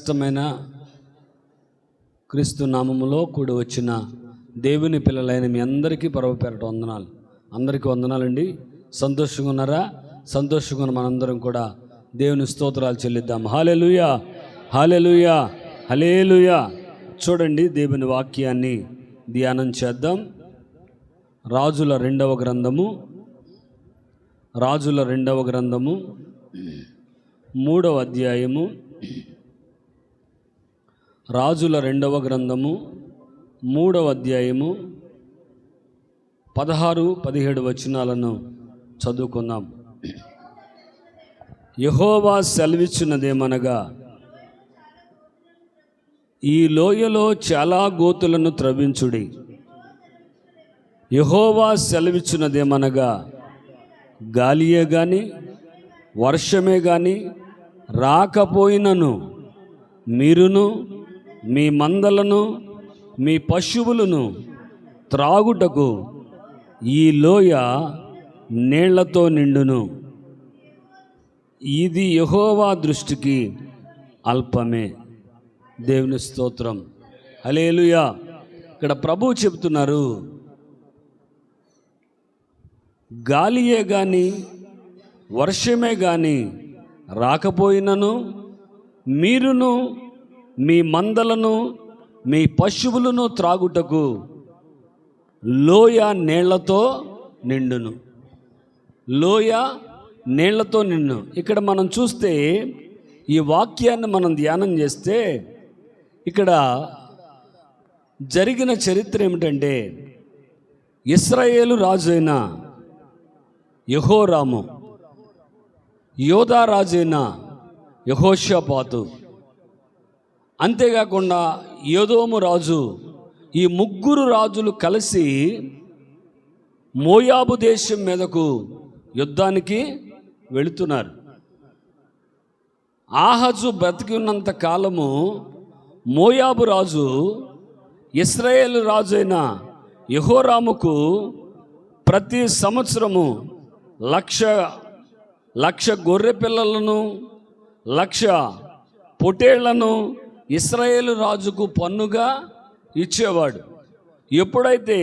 శ్రేష్టమైన క్రీస్తు నామములో కూడి వచ్చిన దేవుని పిల్లలైన మీ అందరికీ పరమ పేరట వందనాలు. అందరికీ వందనాలండి. సంతోషంగా ఉన్నారా? సంతోషంగా ఉన్న మనందరం కూడా దేవుని స్తోత్రాలు చెల్లిద్దాం. హల్లెలూయా, హల్లెలూయా, హల్లెలూయా. చూడండి, దేవుని వాక్యాన్ని ధ్యానం చేద్దాం. రాజుల రెండవ గ్రంథము 3వ అధ్యాయము. రాజుల రెండవ గ్రంథము 3వ అధ్యాయము 16-17 వచనాలను చదువుకుందాం. యెహోవా సెలవిచ్చినదేమనగా, ఈ లోయలో చాలా గోతులను త్రవ్వించుడి. యెహోవా సెలవిచ్చినదేమనగా, గాలియే గాని వర్షమే గాని రాకపోయినను మీరును మీ మందలను మీ పశువులను త్రాగుటకు ఈ లోయ నీళ్లతో నిండును. ఇది యెహోవా దృష్టికి అల్పమే. దేవుని స్తోత్రం. హల్లెలూయా. ఇక్కడ ప్రభువు చెబుతున్నారు, గాలియే గాని వర్షమే గాని రాకపోయినను మీరును మీ మందలను మీ పశువులను త్రాగుటకు లోయ నీళ్లతో నిండును. లోయ నీళ్లతో నిండును. ఇక్కడ మనం చూస్తే, ఈ వాక్యాన్ని మనం ధ్యానం చేస్తే, ఇక్కడ జరిగిన చరిత్ర ఏమిటంటే, ఇశ్రాయేలు రాజు అయిన యెహోరాము, యోధా రాజైన యెహోషాపాతు, అంతేకాకుండా ఏదోము రాజు, ఈ ముగ్గురు రాజులు కలిసి మోయాబు దేశం మీదకు యుద్ధానికి వెళుతున్నారు. ఆహాజు బ్రతికి ఉన్నంత కాలము మోయాబు రాజు ఇశ్రాయేలు రాజు అయిన యెహోరాముకు ప్రతి సంవత్సరము 1,00,000 గొర్రె పిల్లలను 1,00,000 పొటేళ్లను ఇశ్రాయేలు రాజుకు పన్నుగా ఇచ్చేవాడు. ఎప్పుడైతే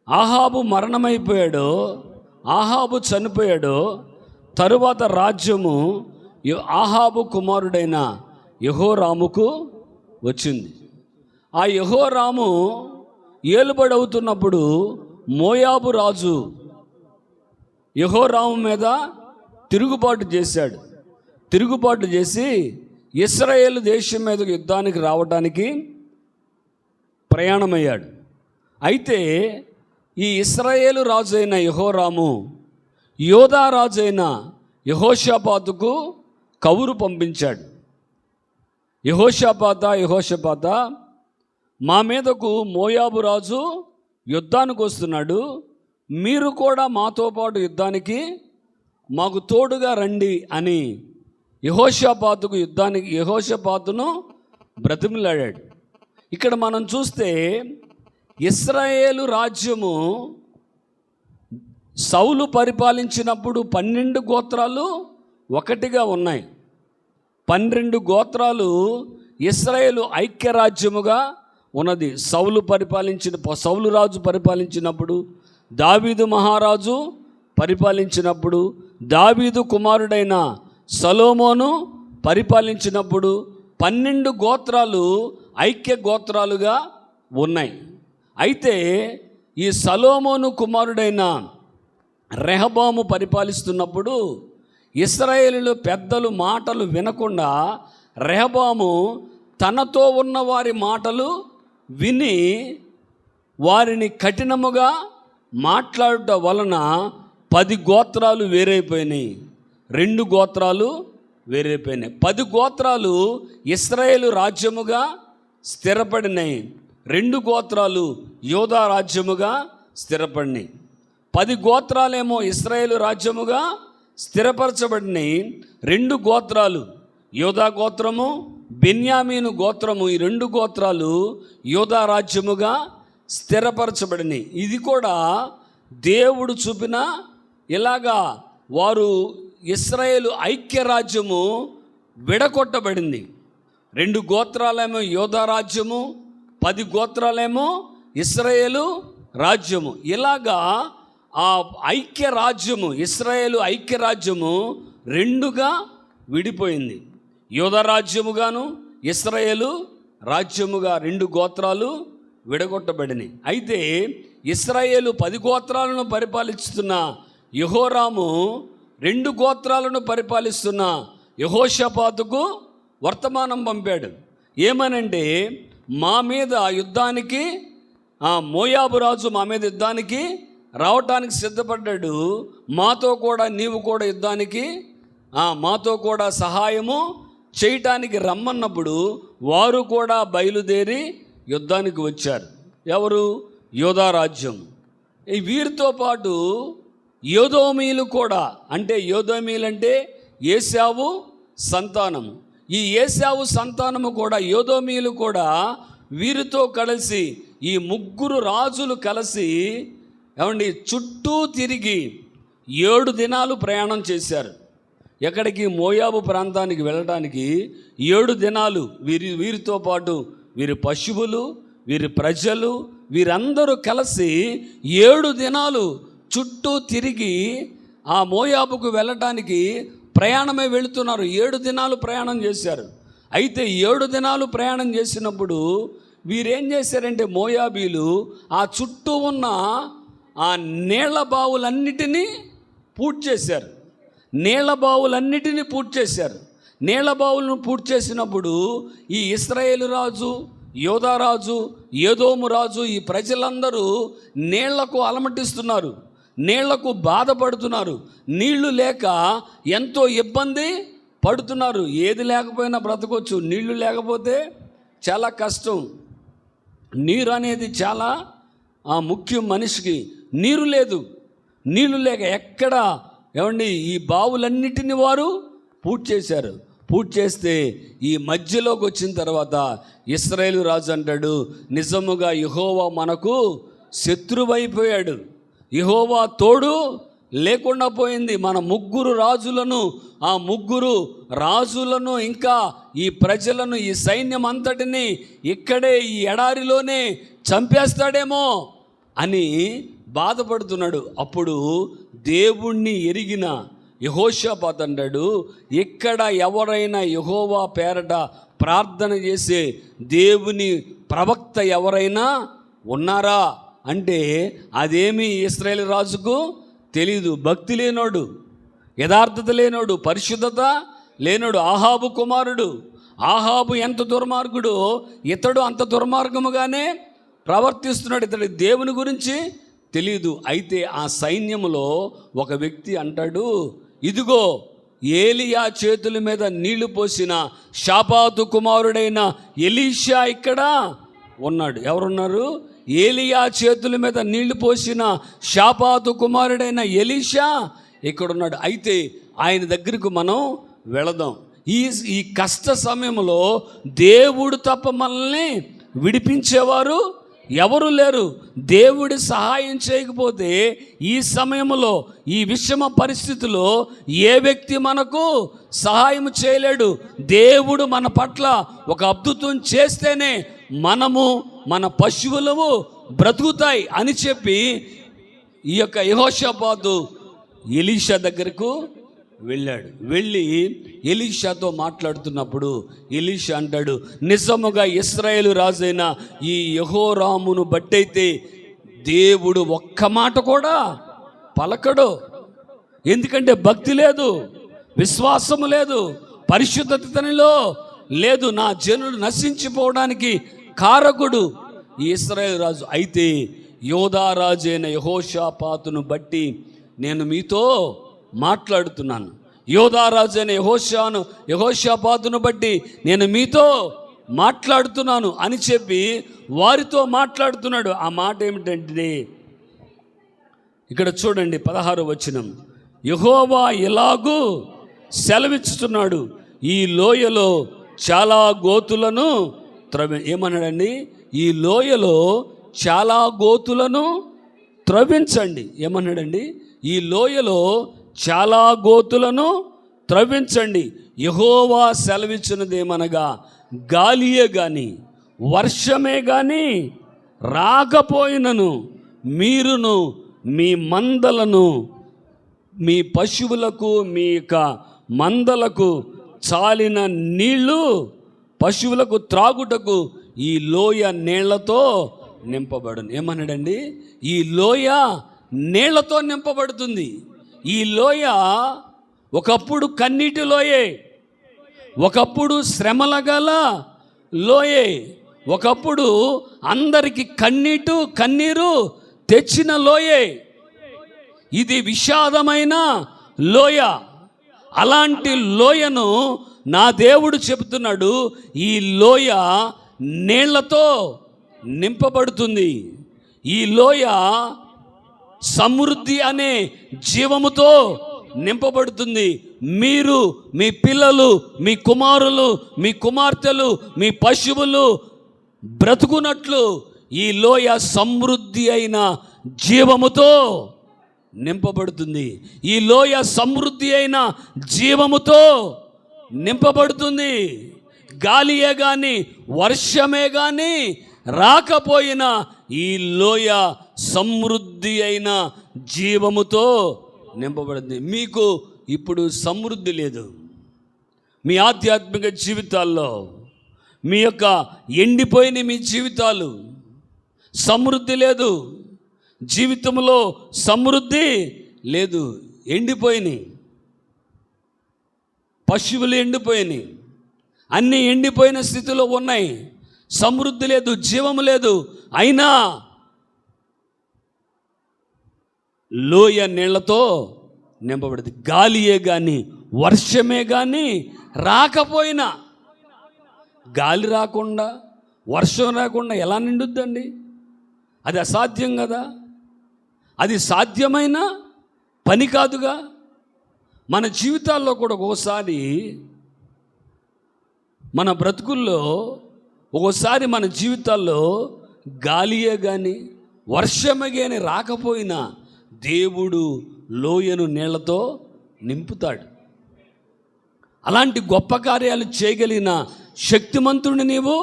ఆహాబు మరణమైపోయాడో, ఆహాబు చనిపోయాడో, తరువాత రాజ్యము ఆహాబు కుమారుడైన యెహోరాముకు వచ్చింది. ఆ యెహోరాము ఏలుబడవుతున్నప్పుడు మోయాబు రాజు యెహోరాము మీద తిరుగుబాటు చేశాడు. తిరుగుబాటు చేసి ఇశ్రాయేలు దేశం మీద యుద్ధానికి రావడానికి ప్రయాణమయ్యాడు. అయితే ఈ ఇశ్రాయేలు రాజు అయిన యెహోరాము యోధా రాజు అయిన యెహోషాపాతుకు కబురు పంపించాడు. యెహోషాపాత, మా మీదకు మోయాబు రాజు యుద్ధానికి వస్తున్నాడు, మీరు కూడా మాతో పాటు యుద్ధానికి మాకు తోడుగా రండి అని యెహోషాపాతును బ్రతిమిలాడాడు. ఇక్కడ మనం చూస్తే, ఇశ్రాయేలు రాజ్యము సౌలు పరిపాలించినప్పుడు 12 గోత్రాలు ఒకటిగా ఉన్నాయి. 12 గోత్రాలు ఇశ్రాయేలు ఐక్యరాజ్యముగా ఉన్నది. సౌలు రాజు పరిపాలించినప్పుడు, దావీదు మహారాజు పరిపాలించినప్పుడు, దావీదు కుమారుడైన సొలొమోను పరిపాలించినప్పుడు 12 గోత్రాలు ఐక్య గోత్రాలుగా ఉన్నాయి. అయితే ఈ సొలొమోను కుమారుడైన రెహబాము పరిపాలిస్తున్నప్పుడు ఇశ్రాయేలు పెద్దలు మాటలు వినకుండా రెహబాము తనతో ఉన్న వారి మాటలు విని వారిని కఠినముగా మాట్లాడటం వలన 10 గోత్రాలు వేరైపోయినాయి. 2 గోత్రాలు వేరైపోయినాయి. 10 గోత్రాలు ఇశ్రాయేలు రాజ్యముగా స్థిరపడినాయి. 2 గోత్రాలు యోధా రాజ్యముగా స్థిరపడినాయి. 10 గోత్రాలేమో ఇశ్రాయేలు రాజ్యముగా స్థిరపరచబడినాయి. 2 గోత్రాలు యోధా గోత్రము, బెన్యామీను గోత్రము, ఈ 2 గోత్రాలు యోధా రాజ్యముగా స్థిరపరచబడినాయి. ఇది కూడా దేవుడు చూపిన, ఇలాగా వారు ఇశ్రాయేలు ఐక్యరాజ్యము విడగొట్టబడింది. 2 గోత్రాలేమో యోధా రాజ్యము, 10 గోత్రాలేమో ఇశ్రాయేలు రాజ్యము. ఇలాగా ఆ ఐక్య రాజ్యము, ఇశ్రాయేలు ఐక్య రాజ్యము 2గా విడిపోయింది. యోధా రాజ్యముగాను ఇశ్రాయేలు రాజ్యముగా 2 గోత్రాలు విడగొట్టబడినాయి. అయితే ఇశ్రాయేలు 10 గోత్రాలను పరిపాలిస్తున్న యెహోరాము 2 గోత్రాలను పరిపాలిస్తున్న యెహోషాపాతుకు వర్తమానం పంపాడు. ఏమనంటే, మా మీద యుద్ధానికి మోయాబు రాజు మా మీద యుద్ధానికి రావటానికి సిద్ధపడ్డాడు, మాతో కూడా నీవు కూడా యుద్ధానికి మాతో కూడా సహాయము చేయటానికి రమ్మన్నప్పుడు వారు కూడా బయలుదేరి యుద్ధానికి వచ్చారు. ఎవరు? యోధా రాజ్యం. వీరితో పాటు యోదోమీలు కూడా, అంటే యోదోమీలు అంటే ఏశావు సంతానము. ఈ ఏశావు సంతానము కూడా, యోదోమీలు కూడా వీరితో కలిసి ఈ 3 రాజులు కలిసి చుట్టూ తిరిగి 7 దినాలు ప్రయాణం చేశారు. ఎక్కడికి? మోయాబు ప్రాంతానికి వెళ్ళడానికి 7 దినాలు వీరితో పాటు వీరి పశువులు, వీరి ప్రజలు, వీరందరూ కలిసి 7 దినాలు చుట్టూ తిరిగి ఆ మోయాబుకు వెళ్ళటానికి ప్రయాణమే వెళుతున్నారు. 7 దినాలు ప్రయాణం చేశారు. అయితే 7 దినాలు ప్రయాణం చేసినప్పుడు వీరేం చేశారంటే, మోయాబీలు ఆ చుట్టూ ఉన్న ఆ నీళ్ల బావులన్నిటినీ పూర్తి చేశారు. నీళ్ల బావులన్నిటినీ పూర్తి చేశారు. నీళ్ల బావులను పూర్తి చేసినప్పుడు ఈ ఇశ్రాయేలు రాజు, యోధా రాజు, ఏదోము రాజు, ఈ ప్రజలందరూ నీళ్లకు అలమటిస్తున్నారు, నీళ్లకు బాధపడుతున్నారు. నీళ్లు లేక ఎంతో ఇబ్బంది పడుతున్నారు. ఏది లేకపోయినా బ్రతకొచ్చు, నీళ్లు లేకపోతే చాలా కష్టం. నీరు అనేది చాలా ముఖ్యం మనిషికి. నీరు లేదు, నీళ్లు లేక ఎక్కడ ఈ బావులన్నిటిని వారు పూర్తి చేశారు. పూర్తి చేస్తే ఈ మధ్యలోకి వచ్చిన తర్వాత ఇశ్రాయేలు రాజు అంటాడు, నిజముగా యెహోవా మనకు శత్రువైపోయాడు, యెహోవా తోడు లేకుండా పోయింది. మన 3 రాజులను, ఆ 3 రాజులను, ఇంకా ఈ ప్రజలను, ఈ సైన్యం అంతటిని ఇక్కడే ఈ ఎడారిలోనే చంపేస్తాడేమో అని బాధపడుతున్నాడు. అప్పుడు దేవుణ్ణి ఎరిగిన యెహోషాపాతు అంటాడు, ఇక్కడ ఎవరైనా యెహోవా పేరట ప్రార్థన చేసే దేవుని ప్రవక్త ఎవరైనా ఉన్నారా అంటే అదేమీ ఇశ్రాయేలు రాజుకు తెలీదు. భక్తి లేనోడు, యథార్థత లేనోడు, పరిశుద్ధత లేనోడు. ఆహాబు కుమారుడు. ఆహాబు ఎంత దుర్మార్గుడో ఇతడు అంత దుర్మార్గముగానే ప్రవర్తిస్తున్నాడు. ఇతడు దేవుని గురించి తెలీదు. అయితే ఆ సైన్యములో ఒక వ్యక్తి అంటాడు, ఇదిగో ఏలియా చేతుల మీద నీళ్లు పోసిన షాపాతు కుమారుడైన ఎలీషా ఇక్కడ ఉన్నాడు. ఎవరున్నారు? ఏలియా చేతుల మీద నీళ్లు పోసిన షాపాతు కుమారుడైన ఎలీషా ఇక్కడున్నాడు. అయితే ఆయన దగ్గరకు మనం వెళదాం. ఈ కష్ట సమయంలో దేవుడు తప్ప మనల్ని విడిపించేవారు ఎవరు లేరు. దేవుడి సహాయం చేయకపోతే ఈ సమయంలో, ఈ విషమ పరిస్థితిలో ఏ వ్యక్తి మనకు సహాయం చేయలేడు. దేవుడు మన పట్ల ఒక అద్భుతం చేస్తేనే మనము, మన పశువులము బ్రతుకుతాయి అని చెప్పి ఈ యొక్క యెహోషాపాతు ఎలీషా దగ్గరకు వెళ్ళాడు. వెళ్ళి ఎలీషాతో మాట్లాడుతున్నప్పుడు ఎలీషా అంటాడు, నిజముగా ఇశ్రాయేలు రాజైన ఈ యెహోరామును బట్టయితే దేవుడు ఒక్క మాట కూడా పలకడు. ఎందుకంటే భక్తి లేదు, విశ్వాసము లేదు, పరిశుద్ధతలో లేదు. నా జనులు నశించిపోవడానికి కారకుడు ఈ ఇశ్రాయేలు రాజు. అయితే యోధా రాజైన యెహోషాపాతును బట్టి నేను మీతో మాట్లాడుతున్నాను. యోధా రాజైన యెహోషాపాతును బట్టి నేను మీతో మాట్లాడుతున్నాను అని చెప్పి వారితో మాట్లాడుతున్నాడు. ఆ మాట ఏమిటంటే, ఇక్కడ చూడండి 16వ వచనం, యెహోవా ఇలాగూ సెలవిచ్చుతున్నాడు, ఈ లోయలో చాలా గోతులను ఏమన్నాడండి? ఈ లోయలో చాలా గోతులను త్రవ్వించండి. ఏమన్నాడండి? ఈ లోయలో చాలా గోతులను త్రవ్వించండి. యెహోవా సెలవిచ్చినదేమనగా, గాలియే గాని వర్షమే గాని రాకపోయినను మీరును మీ మందలను, మీ పశువులకు, మీ యొక్క మందలకు చాలిన నీళ్లు పశువులకు త్రాగుటకు ఈ లోయ నీళ్లతో నింపబడును. ఏమన్నాడండి? ఈ లోయ నీళ్లతో నింపబడుతుంది. ఈ లోయ ఒకప్పుడు కన్నీటి లోయే, ఒకప్పుడు శ్రమల గల లోయే, ఒకప్పుడు అందరికి కన్నీరు తెచ్చిన లోయే. ఇది విషాదమైన లోయ. అలాంటి లోయను నా దేవుడు చెబుతున్నాడు, ఈ లోయ నీళ్లతో నింపబడుతుంది. ఈ లోయ సమృద్ధి అనే జీవముతో నింపబడుతుంది. మీరు, మీ పిల్లలు, మీ కుమారులు, మీ కుమార్తెలు, మీ పశువులు బ్రతుకున్నట్లు ఈ లోయ సమృద్ధి అయిన జీవముతో నింపబడుతుంది. ఈ లోయ సమృద్ధి అయిన జీవముతో నింపబడుతుంది. గాలియే గాని వర్షమే గాని రాకపోయినా ఈ లోయ సమృద్ధి అయిన జీవముతో నింపబడింది. మీకు ఇప్పుడు సమృద్ధి లేదు. మీ ఆధ్యాత్మిక జీవితాల్లో, మీ యొక్క ఎండిపోయిన మీ జీవితాలు, సమృద్ధి లేదు. జీవితంలో సమృద్ధి లేదు. ఎండిపోయినాయి, పశువులు ఎండిపోయినాయి, అన్నీ ఎండిపోయిన స్థితిలో ఉన్నాయి. సమృద్ధి లేదు, జీవము లేదు. అయినా లోయ నీళ్లతో నింపబడింది. గాలియే కానీ వర్షమే కానీ రాకపోయినా, గాలి రాకుండా వర్షం రాకుండా ఎలా నిండుద్దండి? అది అసాధ్యం కదా. అది సాధ్యమైన పని కాదుగా. మన జీవితాల్లో కూడా ఒక్కోసారి, మన బ్రతుకుల్లో ఒక్కోసారి మన జీవితాల్లో గాలియే కానీ వర్షమే కానీ రాకపోయినా దేవుడు లోయను నీళ్లతో నింపుతాడు. అలాంటి గొప్ప కార్యాలు చేయగలిగిన శక్తిమంతుడిని నీవు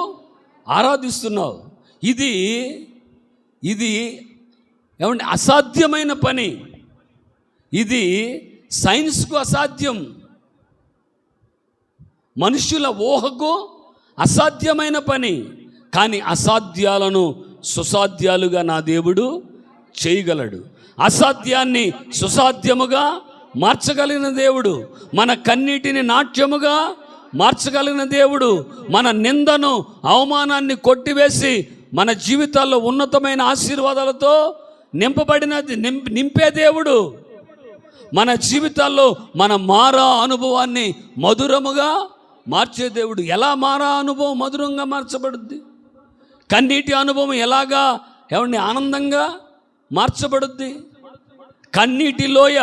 ఆరాధిస్తున్నావు. ఇది ఏమంటే అసాధ్యమైన పని. ఇది సైన్స్కు అసాధ్యం, మనుషుల ఊహకు అసాధ్యమైన పని. కానీ అసాధ్యాలను సుసాధ్యాలుగా నా దేవుడు చేయగలడు. అసాధ్యాన్ని సుసాధ్యముగా మార్చగలిగిన దేవుడు, మన కన్నీటిని నాట్యముగా మార్చగలిగిన దేవుడు, మన నిందను, అవమానాన్ని కొట్టివేసి మన జీవితాల్లో ఉన్నతమైన ఆశీర్వాదాలతో నింపే దేవుడు. మన జీవితాల్లో మన మారా అనుభవాన్ని మధురముగా మార్చే దేవుడు. ఎలా మారా అనుభవం మధురంగా మార్చబడుద్ది? కన్నీటి అనుభవం ఎలాగా ఎవరిని ఆనందంగా మార్చబడుద్ది? కన్నీటి లోయ,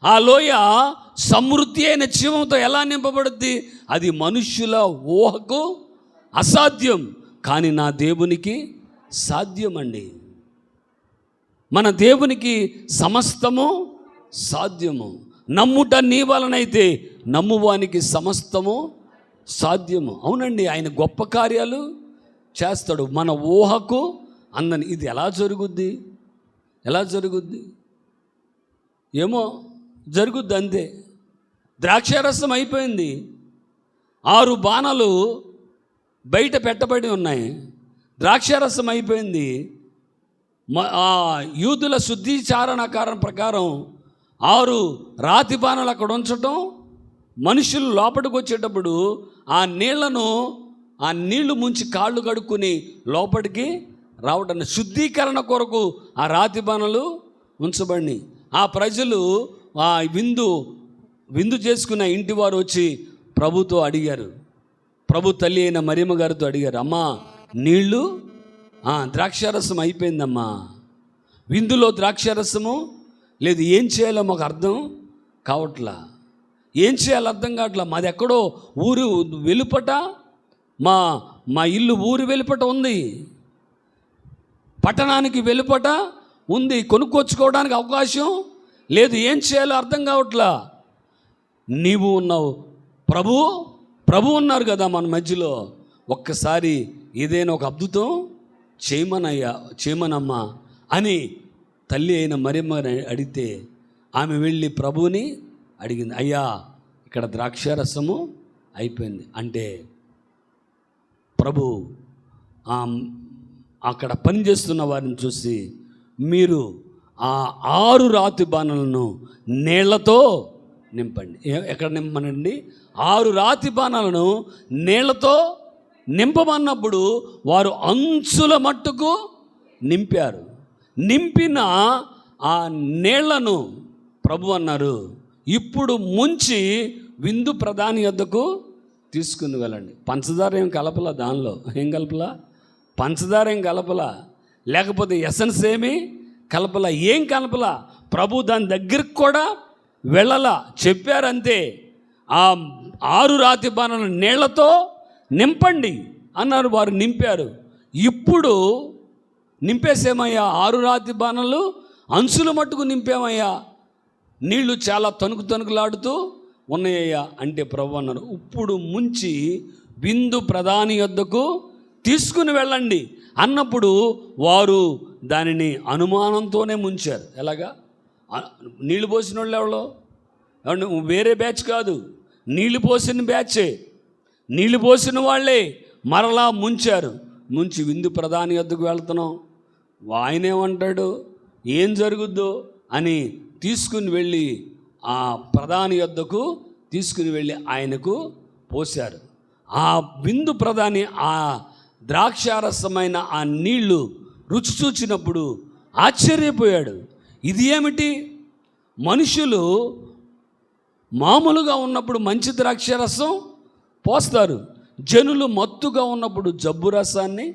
ఆ లోయ సమృద్ధి అయిన జీవంతో ఎలా నింపబడుద్ది? అది మనుష్యుల ఊహకు అసాధ్యం, కానీ నా దేవునికి సాధ్యమండి. మన దేవునికి సమస్తము సాధ్యము. నమ్ముట నీ వలనైతే నమ్మువానికి సమస్తము సాధ్యము. అవునండి, ఆయన గొప్ప కార్యాలు చేస్తాడు. మన ఊహకు అందని. ఇది ఎలా జరుగుద్ది? ఏమో జరుగుద్ది అంతే. ద్రాక్షారసం అయిపోయింది, 6 బాణలు బయట పెట్టబడి ఉన్నాయి. ద్రాక్షారసం అయిపోయింది. యూదుల శుద్ధీచారణాకారం ప్రకారం 6 రాతి బాణలు అక్కడ ఉంచటం, మనుషులు లోపలికి వచ్చేటప్పుడు ఆ నీళ్లు ముంచి కాళ్ళు కడుక్కుని లోపలికి రావడం, శుద్ధీకరణ కొరకు ఆ రాతి బాణలు ఉంచబడి, ఆ ప్రజలు ఆ విందు చేసుకున్న ఇంటి వారు వచ్చి ప్రభుతో అడిగారు. ప్రభు తల్లి అయిన మరియమ్మ గారితో అడిగారు, అమ్మా నీళ్ళు ద్రాక్షారసం అయిపోయిందమ్మా, విందులో ద్రాక్షారసము లేదు, ఏం చేయాలో మాకు అర్థం కావట్లా, ఏం చేయాలో అర్థం కావట్లా. మాది ఎక్కడో ఊరు వెలుపట, మా ఇల్లు ఊరు వెలుపట ఉంది, పట్టణానికి వెలుపట ఉంది, కొనుక్కొచ్చుకోవడానికి అవకాశం లేదు, ఏం చేయాలో అర్థం కావట్లా. నీవు ఉన్నావు, ప్రభు ఉన్నారు కదా మన మధ్యలో, ఒక్కసారి ఏదైనా ఒక అద్భుతం చేయమనమ్మా అని తల్లి అయిన మరియమ్మ అడిగితే ఆమె వెళ్ళి ప్రభువుని అడిగింది. అయ్యా, ఇక్కడ ద్రాక్షారసము అయిపోయింది అంటే ప్రభు అక్కడ పనిచేస్తున్న వారిని చూసి, మీరు ఆ 6 రాతి బాణలను నీళ్లతో నింపండి. ఎక్కడ నింపమనండి? 6 రాతి బాణలను నీళ్లతో నింపమన్నప్పుడు వారు అంచుల మట్టుకు నింపారు. నింపిన ఆ నీళ్లను ప్రభు అన్నారు, ఇప్పుడు ముంచి విందు ప్రధాని వద్దకు తీసుకుని వెళ్ళండి. పంచదార ఏం కలపలా, దానిలో ఏం కలపలా, పంచదార ఏం కలపలా, లేకపోతే ఎసెన్స్ ఏమి కలపలా, ఏం కలపలా. ప్రభు దాని దగ్గరికి కూడా వెళ్ళలా, చెప్పారంతే. ఆ 6 రాతి బాణలను నీళ్లతో నింపండి అన్నారు. వారు నింపారు. ఇప్పుడు నింపేసేమయ్యా, 6 రాతి బాణలు అంచుల మట్టుకు నింపేమయ్యా, నీళ్లు చాలా తణుకులాడుతూ ఉన్నాయ్యా అంటే ప్రభు అన్నారు, ఇప్పుడు ముంచి విందు ప్రధాని వద్దకు తీసుకుని వెళ్ళండి అన్నప్పుడు వారు దానిని అనుమానంతోనే ముంచారు. ఎలాగా? నీళ్లు పోసిన వాళ్ళు ఎవరో, వేరే బ్యాచ్ కాదు, నీళ్లు పోసిన బ్యాచే, నీళ్లు పోసిన వాళ్ళే మరలా ముంచారు. ముంచి విందు ప్రధాని వద్దకు వెళ్తున్నాం, ఆయనేమంటాడు, ఏం జరుగుద్దో అని తీసుకుని వెళ్ళి ఆ ప్రధాని వద్దకు తీసుకుని వెళ్ళి ఆయనకు పోశారు. ఆ విందు ప్రధాని ఆ ద్రాక్షారసమైన ఆ నీళ్లు రుచి చూచినప్పుడు ఆశ్చర్యపోయాడు. ఇది ఏమిటి? మనుషులు మామూలుగా ఉన్నప్పుడు మంచి ద్రాక్షారసం పోస్తారు, జనులు మత్తుగా ఉన్నప్పుడు జబ్బు రసాన్ని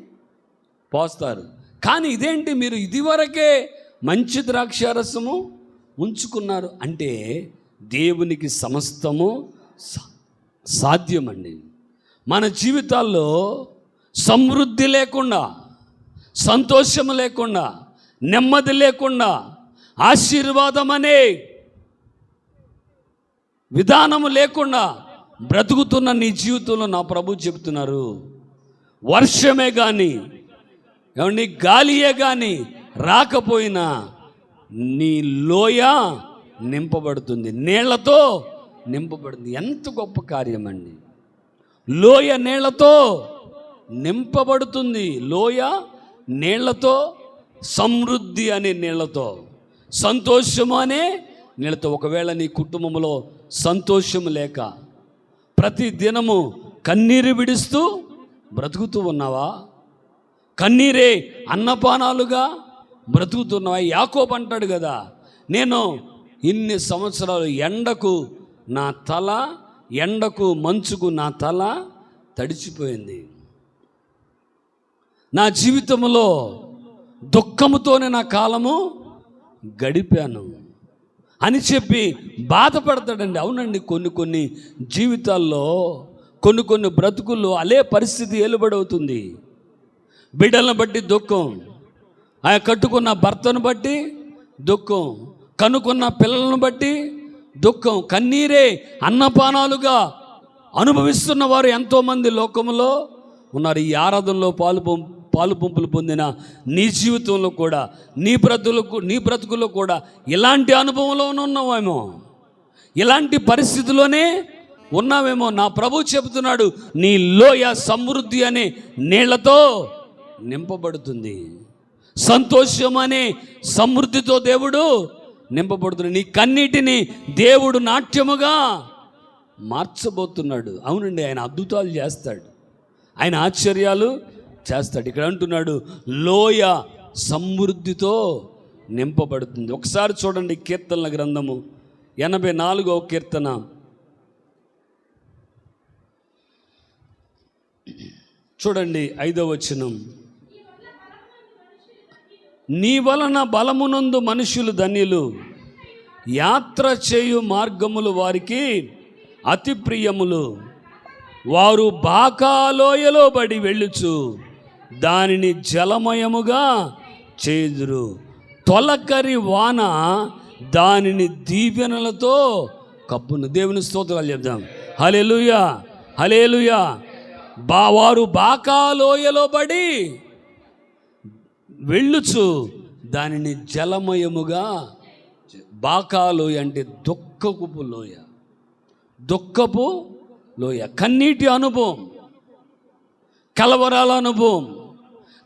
పోస్తారు. కానీ ఇదేంటి, మీరు ఇదివరకే మంచి ద్రాక్షారసము ఉంచుకున్నారు అంటే దేవునికి సమస్తము సాధ్యమండి. మన జీవితాల్లో సమృద్ధి లేకుండా, సంతోషము లేకుండా, నెమ్మది లేకుండా, ఆశీర్వాదం అనే విధానము లేకుండా బ్రతుకుతున్న నీ జీవితంలో నా ప్రభు చెబుతున్నారు, వర్షమే కానీ ఏమండి గాలియే కానీ రాకపోయినా నీ లోయ నింపబడుతుంది, నీళ్లతో నింపబడుతుంది. ఎంత గొప్ప కార్యం అండి! లోయ నీళ్లతో నింపబడుతుంది. లోయ నీళ్లతో, సమృద్ధి అనే నీళ్లతో, సంతోషము అనే నీళ్లతో. ఒకవేళ నీ కుటుంబంలో సంతోషము లేక ప్రతి దినము కన్నీరు విడుస్తూ బ్రతుకుతూ ఉన్నావా? కన్నీరే అన్నపానాలుగా బ్రతుకుతున్నావా? యాకోబు అంటాడు కదా, నేను ఇన్ని సంవత్సరాలు ఎండకు మంచుకు నా తల తడిచిపోయింది, నా జీవితంలో దుఃఖముతోనే నా కాలము గడిపాను అని చెప్పి బాధపడతాడండి. అవునండి, కొన్ని జీవితాల్లో కొన్ని బ్రతుకుల్లో అలే పరిస్థితి ఏలుబడవుతుంది. బిడ్డలను బట్టి దుఃఖం, ఆయన కట్టుకున్న భర్తను బట్టి దుఃఖం, కనుకున్న పిల్లలను బట్టి దుఃఖం, కన్నీరే అన్నపానాలుగా అనుభవిస్తున్న వారు ఎంతోమంది లోకంలో ఉన్నారు. ఈ ఆరాధనలో పాలు పంపులు పొందిన నీ జీవితంలో కూడా, నీ బ్రతుకుల్లో కూడా ఇలాంటి అనుభవంలోనే ఉన్నావేమో, ఇలాంటి పరిస్థితిలోనే ఉన్నావేమో. నా ప్రభు చెబుతున్నాడు, నీ లోయ సమృద్ధి అనే నీళ్లతో నింపబడుతుంది, సంతోషం అనే సమృద్ధితో దేవుడు నింపబడుతుంది. నీ కన్నీటిని దేవుడు నాట్యముగా మార్చబోతున్నాడు. అవునండి, ఆయన అద్భుతాలు చేస్తాడు, ఆయన ఆశ్చర్యాలు చేస్తాడు. ఇక్కడ అంటున్నాడు, లోయ సమృద్ధితో నింపబడుతుంది. ఒకసారి చూడండి, కీర్తనల గ్రంథము 84వ కీర్తన చూడండి, 5వ వచనం. నీ వలన బలమునందు మనుషులు ధన్యులు, యాత్ర చేయు మార్గములు వారికి అతి ప్రియములు. వారు బాకాలోయలో బడి వెళ్ళుచు దానిని జలమయముగా చేదురు. తొలకరి వాన దానిని దీవెనలతో కప్పును. దేవుని స్తోత్రాలు చెప్దాం. హల్లెలూయా, హల్లెలూయా. వారు బాకా లోయలో పడి వెళ్ళుచు దానిని జలమయముగా. బాకా లోయ అంటే దుఃఖపు లోయ, దుఃఖపు లోయ, కన్నీటి అనుభవం, కలవరాల అనుభవం,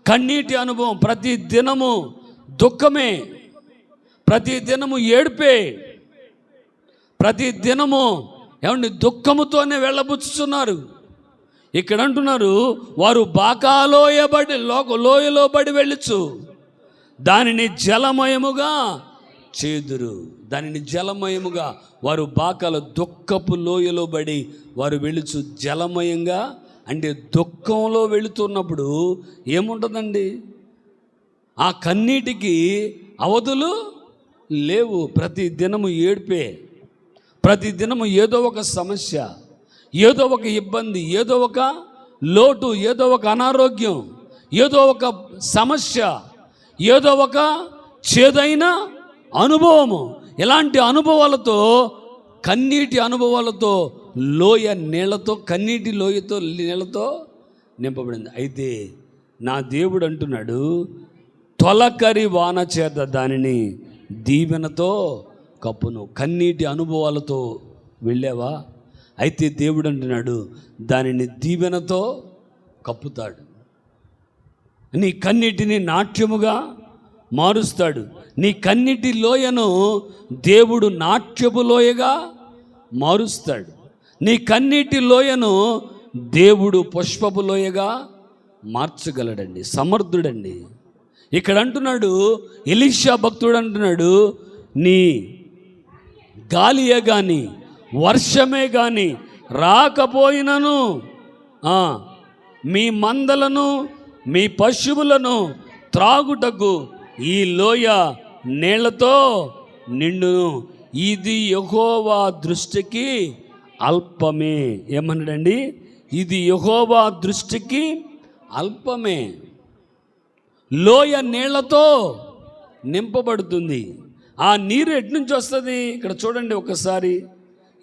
కన్నీటి అనుభవం. ప్రతి దినము దుఃఖమే, ప్రతి దినము ఏడుపే, ప్రతి దినము ఏమండి దుఃఖముతోనే వెళ్ళబుచ్చుతున్నారు. ఇక్కడ అంటున్నారు వారు బాకా లోయలో పడి వెళ్ళుచు దానిని జలమయముగా చేదురు. దానిని జలమయముగా, వారు బాకాల దుఃఖపు లోయలో పడి వారు వెళ్ళుచు జలమయంగా. అంటే దుఃఖంలో వెళుతున్నప్పుడు ఏముంటుందండి? ఆ కన్నీటికి అవధులు లేవు. ప్రతి దినము ఏడ్పే, ప్రతి దినము ఏదో ఒక సమస్య, ఏదో ఒక ఇబ్బంది, ఏదో ఒక లోటు, ఏదో ఒక అనారోగ్యం, ఏదో ఒక సమస్య, ఏదో ఒక చేదైన అనుభవము. ఇలాంటి అనుభవాలతో, కన్నీటి అనుభవాలతో, లోయ నీళ్లతో, కన్నీటి లోయతో, నీళ్లతో నింపబడింది. అయితే నా దేవుడు అంటున్నాడు, తొలకరి వాన చేత దానిని దీవెనతో కప్పును. కన్నీటి అనుభవాలతో వెళ్ళావా? అయితే దేవుడు అంటున్నాడు దానిని దీవెనతో కప్పుతాడు. నీ కన్నీటిని నాట్యముగా మారుస్తాడు. నీ కన్నీటి లోయను దేవుడు నాట్యపు లోయగా మారుస్తాడు. నీ కన్నీటి లోయను దేవుడు పుష్పపు లోయగా మార్చగలడండి, సమర్థుడండి. ఇక్కడ అంటున్నాడు ఎలీషా భక్తుడు అంటున్నాడు, నీ గాలియే కానీ వర్షమే కానీ రాకపోయినను మీ మందలను మీ పశువులను త్రాగుటకు ఈ లోయ నీళ్లతో నిండును. ఇది యెహోవా దృష్టికి అల్పమే. ఏమన్నాడండి? ఇది యెహోవా దృష్టికి అల్పమే. లోయ నీళ్లతో నింపబడుతుంది. ఆ నీరు ఎట్నుంచి వస్తుంది? ఇక్కడ చూడండి ఒకసారి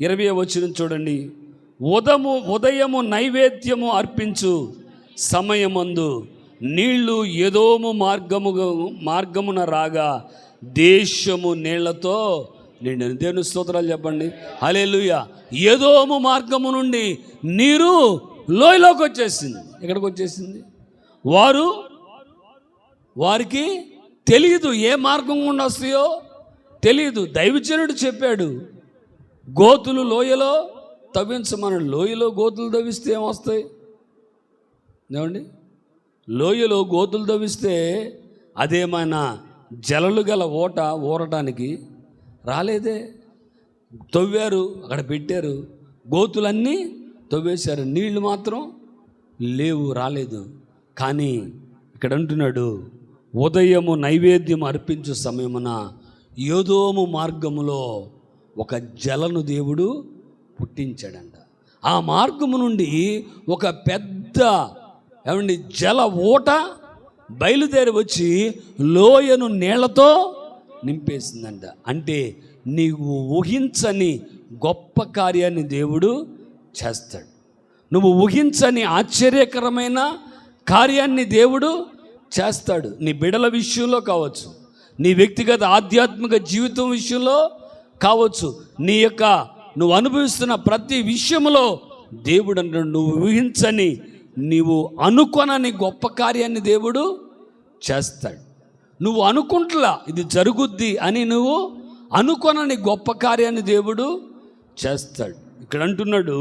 20వ వచనం చూడండి. ఉదయము నైవేద్యము అర్పించు సమయమందు నీళ్లు ఎదోము మార్గమున రాగా దేశము నీళ్లతో నిండెను. దేవుని స్తోత్రాలు చెప్పండి. హల్లెలూయా. ఎదోము మార్గము నుండి నీరు లోయలోకి వచ్చేసింది. ఎక్కడికి వచ్చేసింది? వారికి తెలియదు ఏ మార్గం గుండా వస్తాయో తెలియదు. దైవజనుడు చెప్పాడు, గోతులు లోయలో తవ్వించమన్నాడు. లోయలో గోతులు తవ్విస్తే ఏమొస్తాయి? ఏమండి? లోయలో గోతులు తవ్విస్తే అదేమైనా జలలు గల ఊరటానికి రాలేదే. తవ్వారు, అక్కడ పెట్టారు, గోతులన్నీ తవ్వేశారు, నీళ్లు మాత్రం లేవు, రాలేదు. కానీ ఇక్కడ అంటున్నాడు, ఉదయము నైవేద్యం అర్పించు సమయమున యోదోము మార్గములో ఒక జలను దేవుడు పుట్టించాడంట. ఆ మార్గము నుండి ఒక పెద్ద జల ఊట బయలుదేరి వచ్చి లోయను నీళ్లతో నింపేసిందంట. అంటే నీవు ఊహించని గొప్ప కార్యాన్ని దేవుడు చేస్తాడు. నువ్వు ఊహించని ఆశ్చర్యకరమైన కార్యాన్ని దేవుడు చేస్తాడు. నీ బిడ్డల విషయంలో కావచ్చు, నీ వ్యక్తిగత ఆధ్యాత్మిక జీవితం విషయంలో కావచ్చు, నువ్వు అనుభవిస్తున్న ప్రతి విషయంలో దేవుడు అంటాడు, నువ్వు ఊహించని, నీవు అనుకొనని గొప్ప కార్యాన్ని దేవుడు చేస్తాడు. నువ్వు అనుకుంటలా ఇది జరుగుద్ది అని నువ్వు అనుకొనని గొప్ప కార్యాన్ని దేవుడు చేస్తాడు. ఇక్కడ అంటున్నాడు,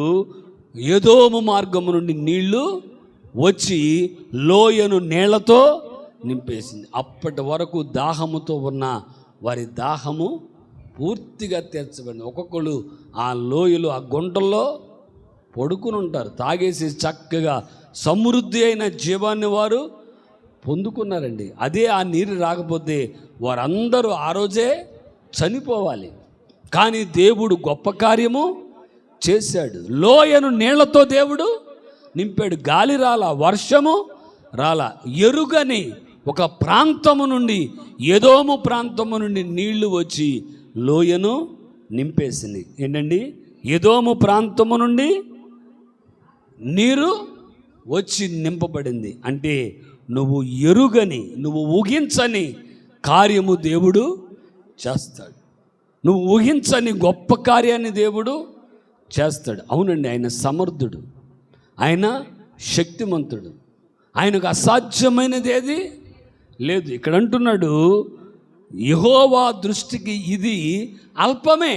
ఏదోము మార్గము నుండి నీళ్లు వచ్చి లోయను నీళ్లతో నింపేసింది. అప్పటి వరకు దాహముతో ఉన్న వారి దాహము పూర్తిగా తీర్చబడింది. ఒక్కొక్కరు ఆ లోయలు, ఆ గుంటల్లో పడుకుని ఉంటారు, తాగేసి చక్కగా సమృద్ధి అయిన జీవాన్ని వారు పొందుకున్నారండి. అదే ఆ నీరు రాకపోతే వారందరూ ఆ రోజే చనిపోవాలి. కానీ దేవుడు గొప్ప కార్యము చేశాడు. లోయను నీళ్లతో దేవుడు నింపాడు. గాలి రాలా, వర్షము రాలా, ఎరుగని ఒక ప్రాంతము నుండి, ఎదోము ప్రాంతము నుండి నీళ్లు వచ్చి లోయను నింపేసింది. ఏంటండి? ఎదోము ప్రాంతము నుండి నీరు వచ్చి నింపబడింది. అంటే నువ్వు ఎరుగని, నువ్వు ఊహించని కార్యము దేవుడు చేస్తాడు. నువ్వు ఊహించని గొప్ప కార్యాన్ని దేవుడు చేస్తాడు. అవునండి, ఆయన సమర్థుడు, ఆయన శక్తిమంతుడు, ఆయనకు అసాధ్యమైనది ఏది లేదు. ఇక్కడ అంటున్నాడు, యెహోవా దృష్టికి ఇది అల్పమే.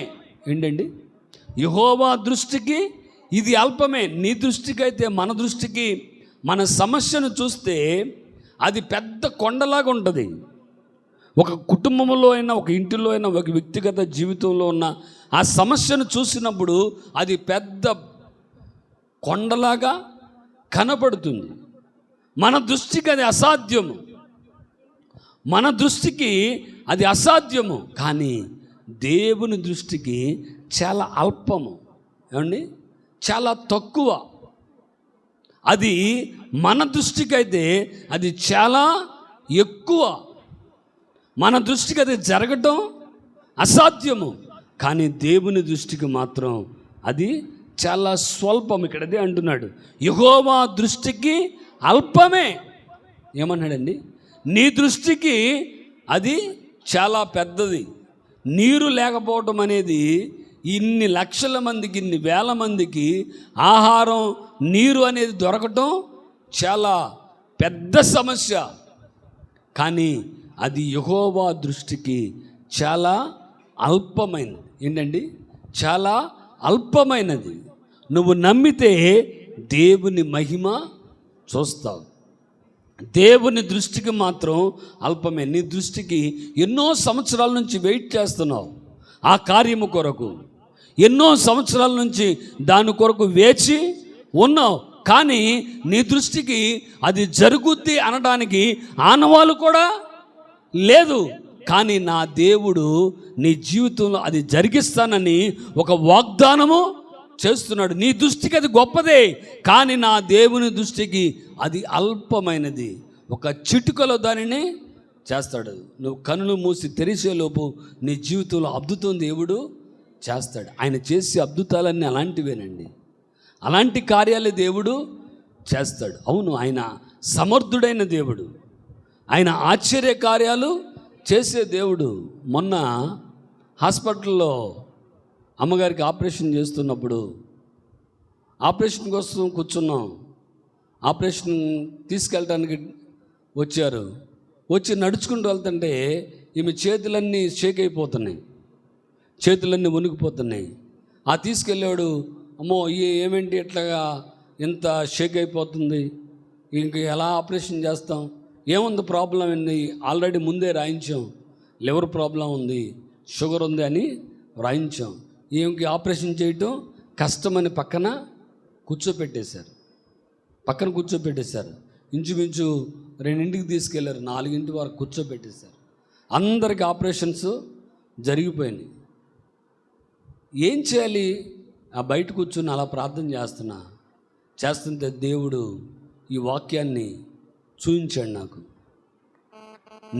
ఏంటండి? యెహోవా దృష్టికి ఇది అల్పమే. నీ దృష్టికి అయితే, మన దృష్టికి మన సమస్యను చూస్తే అది పెద్ద కొండలాగా ఉంటుంది. ఒక కుటుంబంలో అయినా, ఒక ఇంటిలో అయినా, ఒక వ్యక్తిగత జీవితంలో ఉన్న ఆ సమస్యను చూసినప్పుడు అది పెద్ద కొండలాగా కనపడుతుంది. మన దృష్టికి అది అసాధ్యము, మన దృష్టికి అది అసాధ్యము. కానీ దేవుని దృష్టికి చాలా అల్పము. ఏమండి? చాలా తక్కువ. అది మన దృష్టికి అయితే అది చాలా ఎక్కువ. మన దృష్టికి అది జరగటం అసాధ్యము, కానీ దేవుని దృష్టికి మాత్రం అది చాలా స్వల్పం. ఇక్కడ అదే అంటున్నాడు, యెహోవా దృష్టికి అల్పమే. ఏమన్నాడండి? నీ దృష్టికి అది చాలా పెద్దది. నీరు లేకపోవటం అనేది ఇన్ని లక్షల మందికి, ఇన్ని వేల మందికి ఆహారం, నీరు అనేది దొరకటం చాలా పెద్ద సమస్య. కానీ అది యెహోవా దృష్టికి చాలా అల్పమైనది. ఏంటండి? చాలా అల్పమైనది. నువ్వు నమ్మితే దేవుని మహిమ చూస్తావు. దేవుని దృష్టికి మాత్రం అల్పమే. నీ దృష్టికి ఎన్నో సంవత్సరాల నుంచి వెయిట్ చేస్తున్నావు ఆ కార్యము కొరకు, ఎన్నో సంవత్సరాల నుంచి దాని కొరకు వేచి ఉన్నావు. కానీ నీ దృష్టికి అది జరుగుద్ది అనడానికి ఆనవాలు కూడా లేదు. కానీ నా దేవుడు నీ జీవితంలో అది జరిగిస్తానని ఒక వాగ్దానము చేస్తున్నాడు. నీ దృష్టికి అది గొప్పదే, కానీ నా దేవుని దృష్టికి అది అల్పమైనది. ఒక చిటుకలో దానిని చేస్తాడు. నువ్వు కనులు మూసి తెరిచేలోపు నీ జీవితంలో అద్భుతం దేవుడు చేస్తాడు. ఆయన చేసే అద్భుతాలన్నీ అలాంటివేనండి. అలాంటి కార్యాలే దేవుడు చేస్తాడు. అవును, ఆయన సమర్థుడైన దేవుడు, ఆయన ఆశ్చర్య కార్యాలు చేసే దేవుడు. మొన్న హాస్పిటల్లో అమ్మగారికి ఆపరేషన్ చేస్తున్నప్పుడు ఆపరేషన్ కోసం కూర్చున్నాం. ఆపరేషన్ తీసుకెళ్ళడానికి వచ్చారు. వచ్చి నడుచుకుంటూ వెళ్తుంటే ఈమె చేతులన్నీ షేక్ అయిపోతున్నాయి, చేతులన్నీ వణికిపోతున్నాయి. ఆ తీసుకెళ్ళాడు, అమ్మో ఏమేంటి ఇట్లాగా ఇంత షేక్ అయిపోతుంది, ఇంక ఎలా ఆపరేషన్ చేస్తాం, ఏముంది ప్రాబ్లం ఏంది, ఆల్రెడీ ముందే రాయించాం, లివర్ ప్రాబ్లం ఉంది, షుగర్ ఉంది అని రాయించాం, ఈమెకి ఆపరేషన్ చేయటం కష్టమని పక్కన కూర్చోపెట్టేశారు. ఇంచుమించు 2ంటికి తీసుకెళ్లారు, 4 వరకు కూర్చోపెట్టేశారు. అందరికి ఆపరేషన్స్ జరిగిపోయినాయి. ఏం చేయాలి? ఆ బయట కూర్చుని అలా ప్రార్థన చేస్తుంటే దేవుడు ఈ వాక్యాన్ని చూపించాడు నాకు.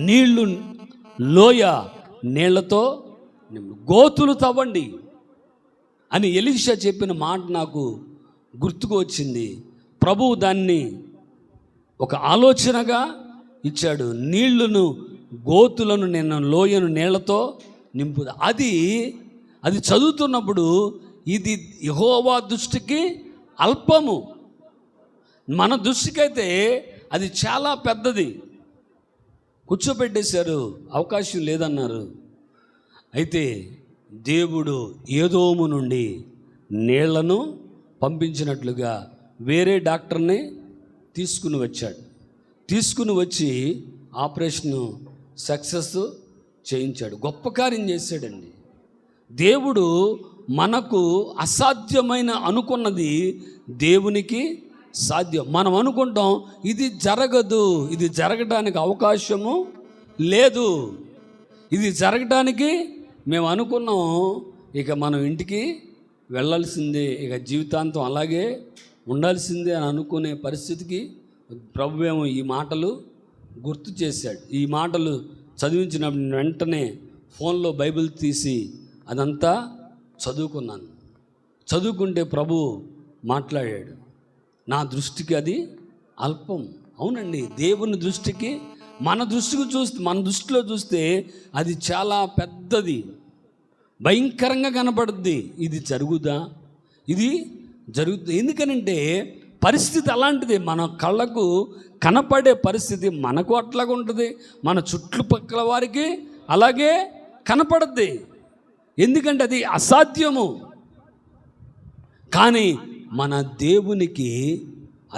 నీళ్లు లోయ నీళ్లతో గోతులు తవ్వండి అని ఎలీషా చెప్పిన మాట నాకు గుర్తుకు వచ్చింది. ప్రభువు దాన్ని ఒక ఆలోచనగా ఇచ్చాడు. గోతులను నేను లోయను నీళ్లతో నింపు. అది చదువుతున్నప్పుడు ఇది యెహోవా దృష్టికి అల్పము, మన దృష్టికైతే అది చాలా పెద్దది. కూర్చోబెట్టేశారు, అవకాశం లేదన్నారు. అయితే దేవుడు ఏదోము నుండి నీళ్లను పంపించినట్లుగా వేరే డాక్టర్ని తీసుకుని వచ్చి ఆపరేషను సక్సెస్ చేయించాడు. గొప్ప కార్యం చేశాడండి దేవుడు. మనకు అసాధ్యమైన అనుకున్నది దేవునికి సాధ్యం. మనం అనుకుంటాం ఇది జరగదు, ఇది జరగడానికి అవకాశము లేదు, ఇది జరగడానికి మేము అనుకున్నాం, ఇక మనం ఇంటికి వెళ్ళాల్సిందే, ఇక జీవితాంతం అలాగే ఉండాల్సిందే అని అనుకునే పరిస్థితికి ప్రభువేమో ఈ మాటలు గుర్తు చేశాడు. ఈ మాటలు చదివించిన వెంటనే ఫోన్లో బైబిల్ తీసి అదంతా చదువుకున్నాను. చదువుకుంటే ప్రభు మాట్లాడాడు. నా దృష్టికి అది అల్పం. అవునండి, దేవుని దృష్టికి మన దృష్టిలో చూస్తే అది చాలా పెద్దది, భయంకరంగా కనపడుద్ది. ఇది జరుగుదా? ఇది జరుగుతుంది. ఎందుకనంటే పరిస్థితి అలాంటిది. మన కళ్ళకు కనపడే పరిస్థితి మనకు అట్లాగా ఉంటుంది, మన చుట్టుపక్కల వారికి అలాగే కనపడుద్ది. ఎందుకంటే అది అసాధ్యము. కానీ మన దేవునికి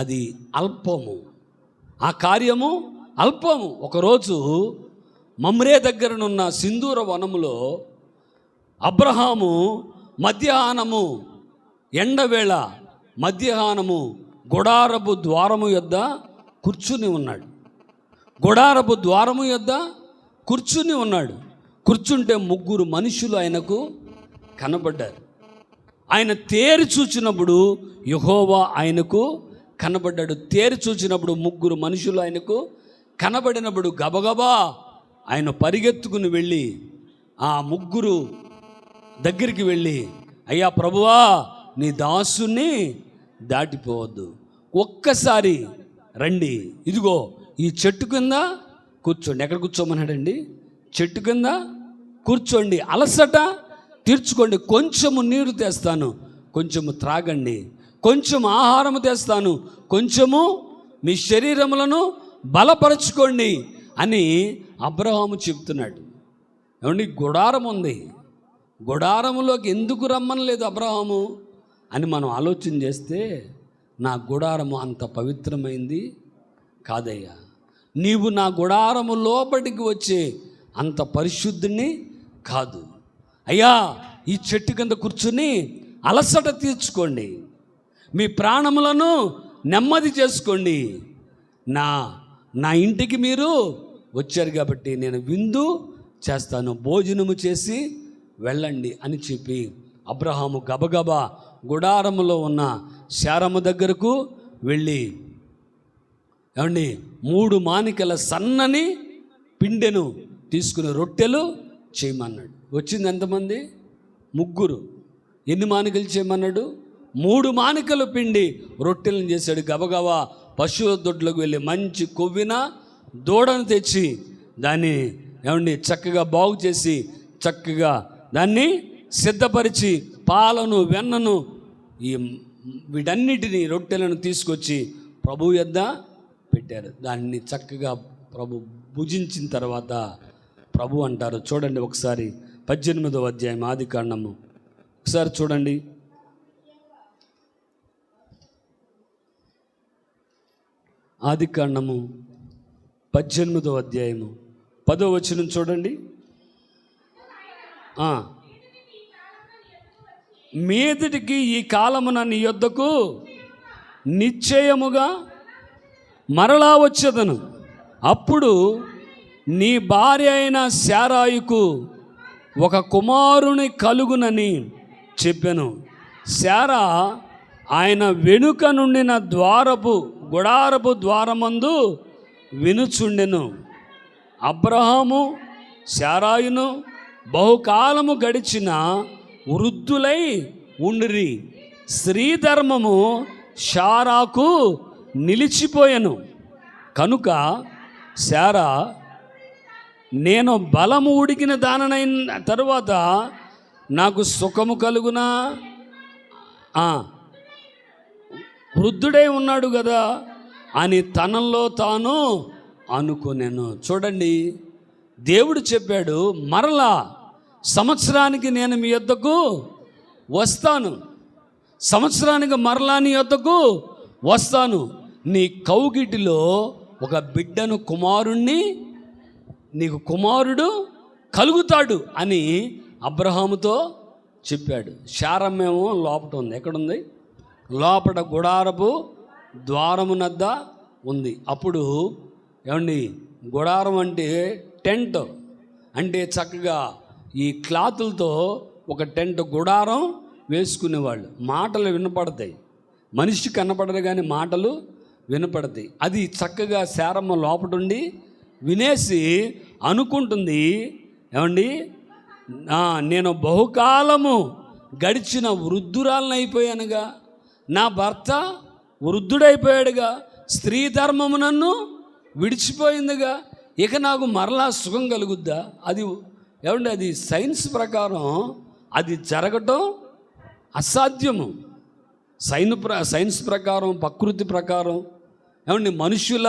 అది అల్పము, ఆ కార్యము అల్పము. ఒకరోజు మమ్రే దగ్గరనున్న సింధూర వనములో అబ్రహాము మధ్యాహ్నము, ఎండవేళ మధ్యాహ్నము గుడారపు ద్వారము యొద్ద కూర్చుని ఉన్నాడు. గుడారపు ద్వారము యొద్ద కూర్చుని ఉన్నాడు. కూర్చుంటే 3 మనుషులు ఆయనకు కనబడ్డారు. ఆయన తేరి చూచినప్పుడు యెహోవా ఆయనకు కనబడ్డాడు. తేరి చూచినప్పుడు 3 మనుషులు ఆయనకు కనబడినప్పుడు గబగబా ఆయన పరిగెత్తుకుని వెళ్ళి ఆ 3 దగ్గరికి వెళ్ళి, అయ్యా ప్రభువా, నీ దాసుని దాటిపోవద్దు, ఒక్కసారి రండి, ఇదిగో ఈ చెట్టు కింద కూర్చోండి. ఎక్కడ కూర్చోమన్నాడండి? చెట్టు కింద కూర్చోండి, అలసట తీర్చుకోండి, కొంచెము నీరు తెస్తాను, కొంచెము త్రాగండి, కొంచెం ఆహారము తెస్తాను, కొంచెము మీ శరీరములను బలపరచుకోండి అని అబ్రహాము చెప్తున్నాడు. ఏమండి, గుడారం ఉంది, గుడారములోకి ఎందుకు రమ్మనలేదు అబ్రహాము అని మనం ఆలోచన చేస్తే, నా గుడారము అంత పవిత్రమైంది కాదయ్యా, నీవు నా గుడారము లోపలికి వచ్చే అంత పరిశుద్ధుని కాదు అయ్యా. ఈ చెట్టు కింద కూర్చుని అలసట తీర్చుకోండి, మీ ప్రాణములను నెమ్మది చేసుకోండి, నా ఇంటికి మీరు వచ్చారు కాబట్టి నేను విందు చేస్తాను, భోజనము చేసి వెళ్ళండి అని చెప్పి అబ్రహాము గబగబా గుడారములో ఉన్న శారము దగ్గరకు వెళ్ళి, ఏమండి, 3 మానికల సన్నని పిండెను తీసుకుని రొట్టెలు చేయమన్నాడు. వచ్చింది ఎంతమంది? 3. ఎన్ని మానికలు చేయమన్నాడు? 3 మానికలు పిండి రొట్టెలను చేశాడు. గబగబా పశువుల దొడ్లకు వెళ్ళి మంచి కొవ్విన దూడను తెచ్చి దాన్ని, ఏమండి, చక్కగా బాగు చేసి చక్కగా దాన్ని సిద్ధపరిచి పాలను వెన్నను వీటన్నిటిని రొట్టెలను తీసుకొచ్చి ప్రభు యొద్ద పెట్టారు. దాన్ని చక్కగా ప్రభు భుజించిన తర్వాత ప్రభు అంటారు, చూడండి ఒకసారి 18వ అధ్యాయం ఆదికాండము ఒకసారి చూడండి. ఆదికాండము 18వ అధ్యాయము 10వ వచనం చూడండి. మీదటికి ఈ కాలమున నీ యొద్దకు నిశ్చయముగా మరలా వచ్చేదను, అప్పుడు నీ భార్య అయిన శారాయుకు ఒక కుమారుని కలుగునని చెప్పెను. శారా ఆయన వెనుక నుండిన గుడారపు ద్వారమందు వినుచుండెను. అబ్రహాము శారాయును బహుకాలము గడిచిన వృద్ధులై ఉండిరి. స్త్రీధర్మము శారాకు నిలిచిపోయెను కనుక శారా, నేను బలము ఉడికిన దానైన తరువాత నాకు సుఖము కలుగునా, వృద్ధుడై ఉన్నాడు కదా అని తనలో తాను అనుకొనెను. చూడండి, దేవుడు చెప్పాడు, మరలా సంవత్సరానికి నేను మీ యొద్దకు వస్తాను, సంవత్సరానికి మరలా నీ యొద్దకు వస్తాను, నీ కౌగిటిలో ఒక బిడ్డను, కుమారుణ్ణి, నీకు కుమారుడు కలుగుతాడు అని అబ్రహాముతో చెప్పాడు. శారమేమో లోపట ఉంది. ఎక్కడుంది? లోపట గుడారపు ద్వారమునద్ద ఉంది. అప్పుడు ఏమండి, గుడారం అంటే టెంట్, అంటే చక్కగా ఈ క్లాతులతో ఒక టెంట్ గుడారం వేసుకునేవాళ్ళు. మాటలు వినపడతాయి, మనిషి కనపడరు కానీ మాటలు వినపడతాయి. అది చక్కగా శారమ్మ లోపటుండి వినేసి అనుకుంటుంది, ఏమండి, నేను బహుకాలము గడిచిన వృద్ధురాలను అయిపోయానుగా, నా భర్త వృద్ధుడైపోయాడుగా, స్త్రీ ధర్మము నన్ను విడిచిపోయిందిగా, ఇక నాకు మరలా సుఖం కలుగుద్దా? అది ఏమండి, అది సైన్స్ ప్రకారం అది జరగటం అసాధ్యము. సైన్స్ ప్రకారం, ప్రకృతి ప్రకారం, ఏమండి మనుషుల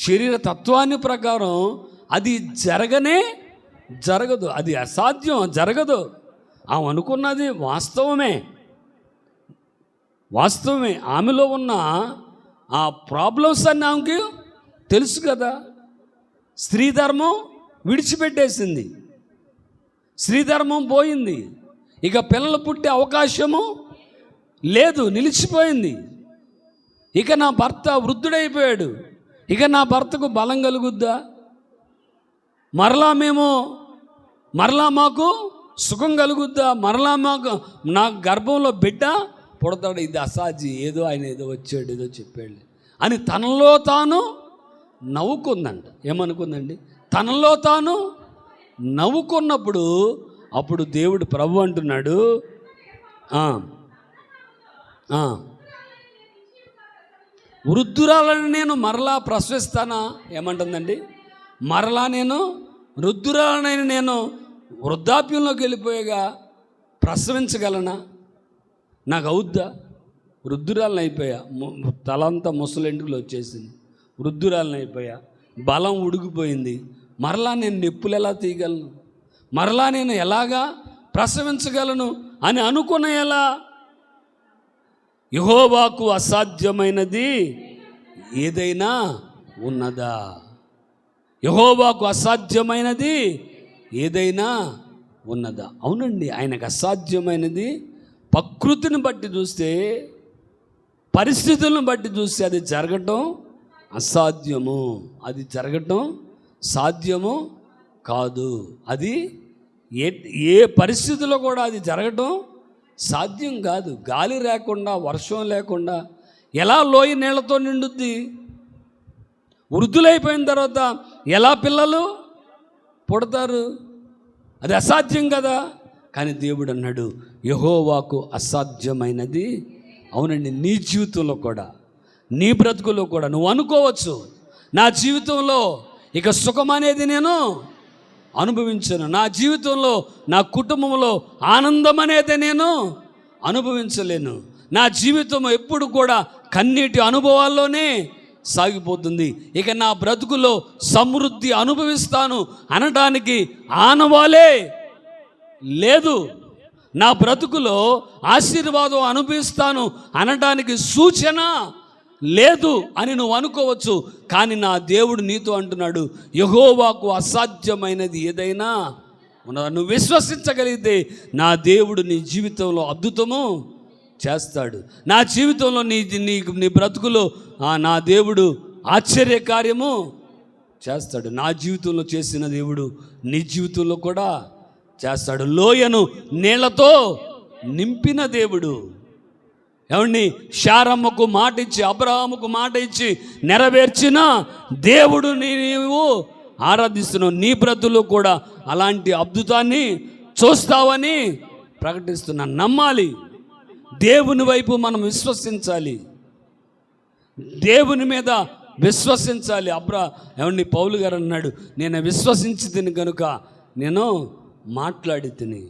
శరీర తత్వాన్ని ప్రకారం అది జరగదు. అది అసాధ్యం, జరగదు. ఆమె అనుకున్నది వాస్తవమే. ఆమెలో ఉన్న ఆ ప్రాబ్లమ్స్ అన్నీ ఆమెకి తెలుసు కదా. స్త్రీ ధర్మం విడిచిపెట్టేసింది, స్త్రీ ధర్మం పోయింది, ఇక పిల్లలు పుట్టే అవకాశము లేదు, నిలిచిపోయింది. ఇక నా భర్త వృద్ధుడైపోయాడు, ఇక నా భర్తకు బలం కలుగుద్దా? మరలా మాకు సుఖం కలుగుద్దా? మరలా నా గర్భంలో బిడ్డ పుడతాడు? ఇది అసాధ్యం, ఆయన ఏదో వచ్చాడు, ఏదో చెప్పాడు అని తనలో తాను నవ్వుకుందంట. ఏమనుకుందండి? తనలో తాను నవ్వుకున్నప్పుడు అప్పుడు దేవుడు ప్రభు అంటున్నాడు, వృద్ధురాలను నేను మరలా ప్రసవిస్తానా? ఏమంటుందండి? మరలా నేను వృద్ధురాలనైనా నేను వృద్ధాప్యంలోకి వెళ్ళిపోయాగా ప్రసవించగలనా? నాకు అవుద్దా? వృద్ధురాలను అయిపోయా, తలంతా ముసలింటిలో వచ్చేసింది, వృద్ధురాలను అయిపోయా, బలం ఉడికిపోయింది, మరలా నేను నొప్పులు ఎలా తీయగలను? మరలా నేను ఎలాగా ప్రసవించగలను అని అనుకున్న ఎలా? యెహోవాకు అసాధ్యమైనది ఏదైనా ఉన్నదా? యెహోవాకు అసాధ్యమైనది ఏదైనా ఉన్నదా? అవునండి, ఆయనకు అసాధ్యమైనది ప్రకృతిని బట్టి చూస్తే, పరిస్థితులను బట్టి చూస్తే అది జరగటం అసాధ్యము, అది జరగటం సాధ్యము కాదు. అది ఏ పరిస్థితుల్లో కూడా అది జరగటం సాధ్యం కాదు. గాలి లేకుండా, వర్షం లేకుండా ఎలా లోయ నీళ్లతో నిండుద్ది? వృద్ధులైపోయిన తర్వాత ఎలా పిల్లలు పుడతారు? అది అసాధ్యం కదా. కానీ దేవుడు అన్నాడు, యెహోవాకు అసాధ్యమైనది. అవునండి, నీ జీవితంలో కూడా, నీ బ్రతుకులో కూడా నువ్వు అనుకోవచ్చు, నా జీవితంలో ఇక సుఖం అనేది నేను అనుభవించను, నా జీవితంలో, నా కుటుంబంలో ఆనందం అనేది నేను అనుభవించలేను, నా జీవితం ఎప్పుడు కూడా కన్నీటి అనుభవాల్లోనే సాగిపోతుంది, ఇక నా బ్రతుకులో సమృద్ధి అనుభవిస్తాను అనడానికి ఆనవాలే లేదు, నా బ్రతుకులో ఆశీర్వాదం అనుభవిస్తాను అనడానికి సూచన లేదు అని నువ్వు అనుకోవచ్చు. కానీ నా దేవుడు నీతో అంటున్నాడు, యెహోవాకు అసాధ్యమైనది ఏదైనా ఉన్నదా? నువ్వు విశ్వసించగలిగితే నా దేవుడు నీ జీవితంలో అద్భుతము చేస్తాడు. నా జీవితంలో నీ బ్రతుకులో నా దేవుడు ఆశ్చర్య కార్యము చేస్తాడు. నా జీవితంలో చేసిన దేవుడు నీ జీవితంలో కూడా చేస్తాడు. లోయను నీళ్లతో నింపిన దేవుడు, ఏమండి, శారమ్మకు మాట ఇచ్చి, అబ్రహాముకు మాట ఇచ్చి నెరవేర్చిన దేవుడు నీవు ఆరాధిస్తున్నావు. నీ బ్రతులో కూడా అలాంటి అద్భుతాన్ని చూస్తావని ప్రకటిస్తున్నా. నమ్మాలి, దేవుని వైపు మనం విశ్వసించాలి, దేవుని మీద విశ్వసించాలి. ఏమండి, పౌలు గారు అన్నాడు, నేను విశ్వసించి తిని కనుక నేను మాట్లాడి తిని.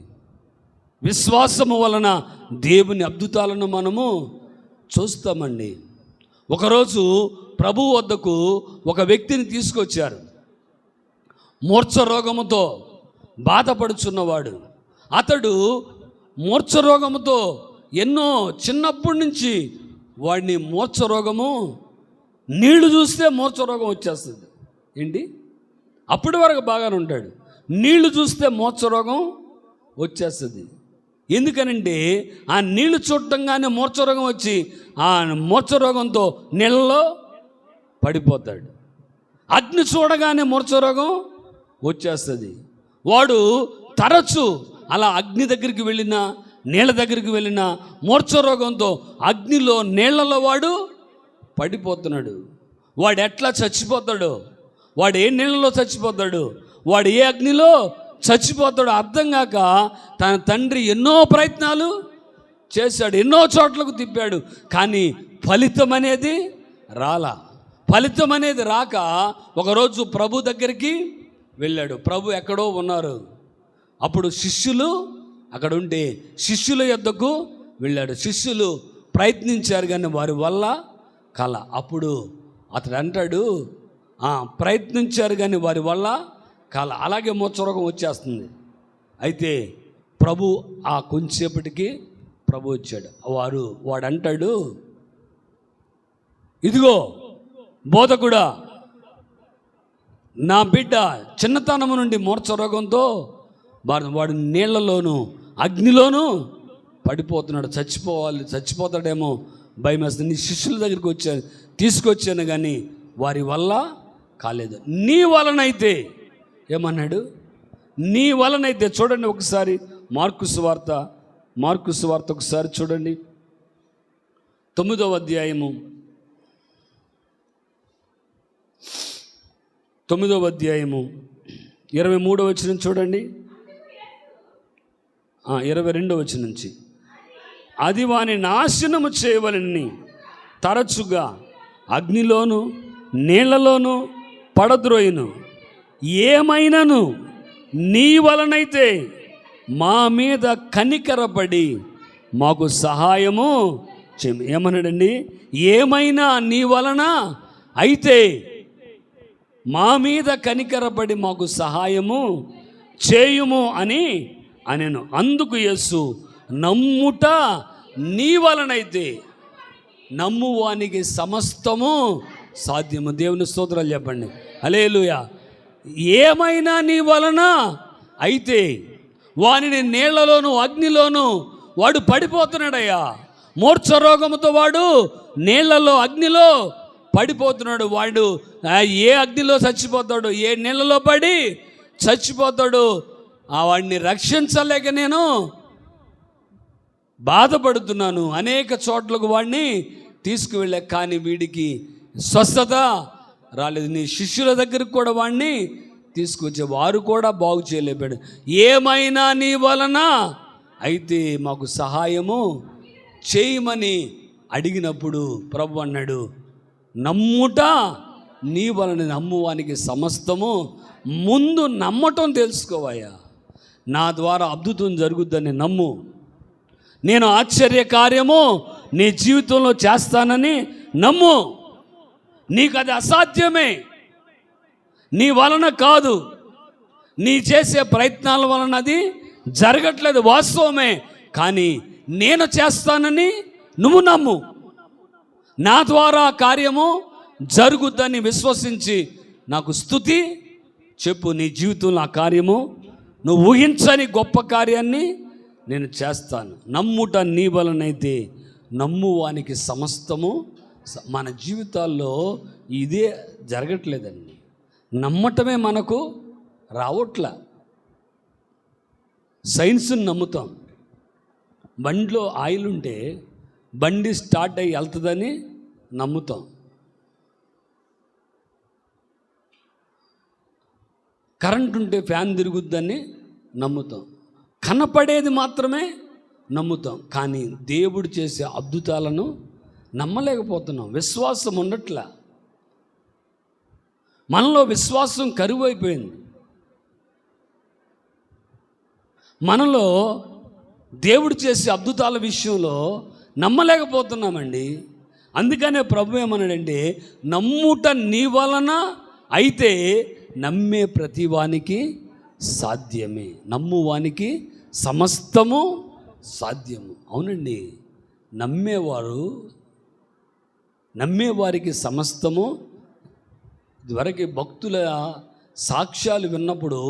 విశ్వాసము వలన దేవుని అద్భుతాలను మనము చూస్తామండి. ఒకరోజు ప్రభువు వద్దకు ఒక వ్యక్తిని తీసుకొచ్చారు, మూర్ఛ రోగముతో బాధపడుచున్నవాడు. అతడు మూర్ఛ రోగముతో ఎన్నో చిన్నప్పటి నుంచి వాడిని మూర్ఛ రోగము, నీళ్లు చూస్తే మూర్ఛ రోగం వచ్చేస్తుంది. ఏంటి, అప్పటి వరకు బాగానే ఉంటాడు, నీళ్లు చూస్తే మూర్ఛ రోగం వచ్చేస్తుంది. ఎందుకనంటే ఆ నీళ్లు చూడటంగానే మూర్ఛ రోగం వచ్చి ఆ మూర్ఛ రోగంతో నీళ్ళలో పడిపోతాడు. అగ్ని చూడగానే మూర్ఛ రోగం వచ్చేస్తుంది. వాడు తరచు అలా అగ్ని దగ్గరికి వెళ్ళినా, నీళ్ళ దగ్గరికి వెళ్ళినా మూర్ఛ రోగంతో అగ్నిలో, నీళ్లలో వాడు పడిపోతున్నాడు. వాడు ఎట్లా చచ్చిపోతాడో, వాడు ఏ నీళ్ళలో చచ్చిపోతాడు, వాడు ఏ అగ్నిలో చచ్చిపోతాడో అర్థం కాక తన తండ్రి ఎన్నో ప్రయత్నాలు చేశాడు, ఎన్నో చోట్లకు తిప్పాడు, కానీ ఫలితం అనేది రాలా. ఫలితం అనేది రాక ఒకరోజు ప్రభు దగ్గరికి వెళ్ళాడు. ప్రభు ఎక్కడో ఉన్నారు. అప్పుడు శిష్యులు అక్కడ ఉంటే శిష్యుల యొద్దకు వెళ్ళాడు. శిష్యులు ప్రయత్నించారు కానీ వారి వల్ల కల. అప్పుడు అతడు అంటాడు, ప్రయత్నించారు కానీ వారి వల్ల కల. అలాగే మోక్షరోగం వచ్చేస్తుంది. అయితే ప్రభు కొంచెంసేపటికి ప్రభు వచ్చాడు. వాడు అంటాడు, ఇదిగో బోధకుడా, నా బిడ్డ చిన్నతనము నుండి మూర్ఛరోగంతో వాడు నీళ్లలోనూ అగ్నిలోనూ పడిపోతున్నాడు, చచ్చిపోతాడేమో భయం వేస్తుంది. నీ శిష్యుల దగ్గరికి తీసుకొచ్చాను కానీ వారి వల్ల కాలేదు. నీ వలనైతే ఏమన్నాడు? నీ వలనైతే. చూడండి ఒకసారి మార్కు సువార్త ఒకసారి చూడండి, 9వ అధ్యాయము 23వ వచనం చూడండి, 22వ వచనం నుంచి. అది వాని నాశనము చేయవలని తరచుగా అగ్నిలోను నీళ్లలోను పడద్రోయును. ఏమైనను నీ వలనైతే మా మీద కనికరపడి మాకు సహాయము చేయము. ఏమన్నాడండి? ఏమైనా నీ వలన అయితే మా మీద కనికరపడి మాకు సహాయము చేయుము అని అనెను. అందుకు యేసు, నమ్ముట నీ వలనైతే నమ్మువానికి సమస్తము సాధ్యము. దేవుని స్తోత్రాలు చెప్పండి. హల్లెలూయా. ఏమైనా నీ వలన అయితే. వానిని నీళ్లలోను అగ్నిలోను వాడు పడిపోతున్నాడయ్యా. మూర్ఛరోగముతో వాడు నీళ్లలో అగ్నిలో పడిపోతున్నాడు. వాడు ఏ అగ్నిలో చచ్చిపోతాడు, ఏ నీళ్లలో పడి చచ్చిపోతాడు. వాడిని రక్షించలేక నేను బాధపడుతున్నాను. అనేక చోట్లకు వాడిని తీసుకువెళ్ళా, కానీ వీడికి స్వస్థత రాలేదు. నీ శిష్యుల దగ్గరికి కూడా వాడిని తీసుకొచ్చే, వారు కూడా బాగు చేయలేపాడు. ఏమైనా నీ వలన అయితే మాకు సహాయము చేయమని అడిగినప్పుడు ప్రభు అన్నాడు, నమ్ముట నీ వలన నమ్మువానికి సమస్తము. ముందు నమ్మటం తెలుసుకోవయ్యా. నా ద్వారా అద్భుతం జరుగుద్దని నమ్ము. నేను ఆశ్చర్య కార్యము నీ జీవితంలో చేస్తానని నమ్ము. నీకు అది అసాధ్యమే, నీ వలన కాదు, నీ చేసే ప్రయత్నాల వలన అది జరగట్లేదు, వాస్తవమే. కానీ నేను చేస్తానని నువ్వు నమ్ము. నా ద్వారా కార్యము జరుగుద్దని విశ్వసించి నాకు స్తుతి చెప్పు. నీ జీవితంలో ఆ కార్యము నువ్వు ఊహించని గొప్ప కార్యాన్ని నేను చేస్తాను. నమ్ముట నీ వలనైతే నమ్మువానికి సమస్తము. మన జీవితాల్లో ఇదే జరగట్లేదండి. నమ్మటమే మనకు రావట్లా. సైన్స్ని నమ్ముతాం. బండిలో ఆయిల్ ఉంటే బండి స్టార్ట్ అయ్యి వెళ్తుందని నమ్ముతాం. కరెంట్ ఉంటే ఫ్యాన్ తిరుగుద్దని నమ్ముతాం. కనపడేది మాత్రమే నమ్ముతాం. కానీ దేవుడు చేసే అద్భుతాలను నమ్మలేకపోతున్నాం. విశ్వాసం ఉండట్లా. మనలో విశ్వాసం కరువు అయిపోయింది. మనలో దేవుడు చేసే అద్భుతాల విషయంలో నమ్మలేకపోతున్నామండి. అందుకనే ప్రభు ఏమన్నాడంటే, నమ్ముట నీ వలన అయితే నమ్మే ప్రతివానికి సాధ్యమే, నమ్మువానికి సమస్తము సాధ్యము. అవునండి, నమ్మేవారికి సమస్తము. ఇదివరకు భక్తుల సాక్ష్యాలు విన్నప్పుడు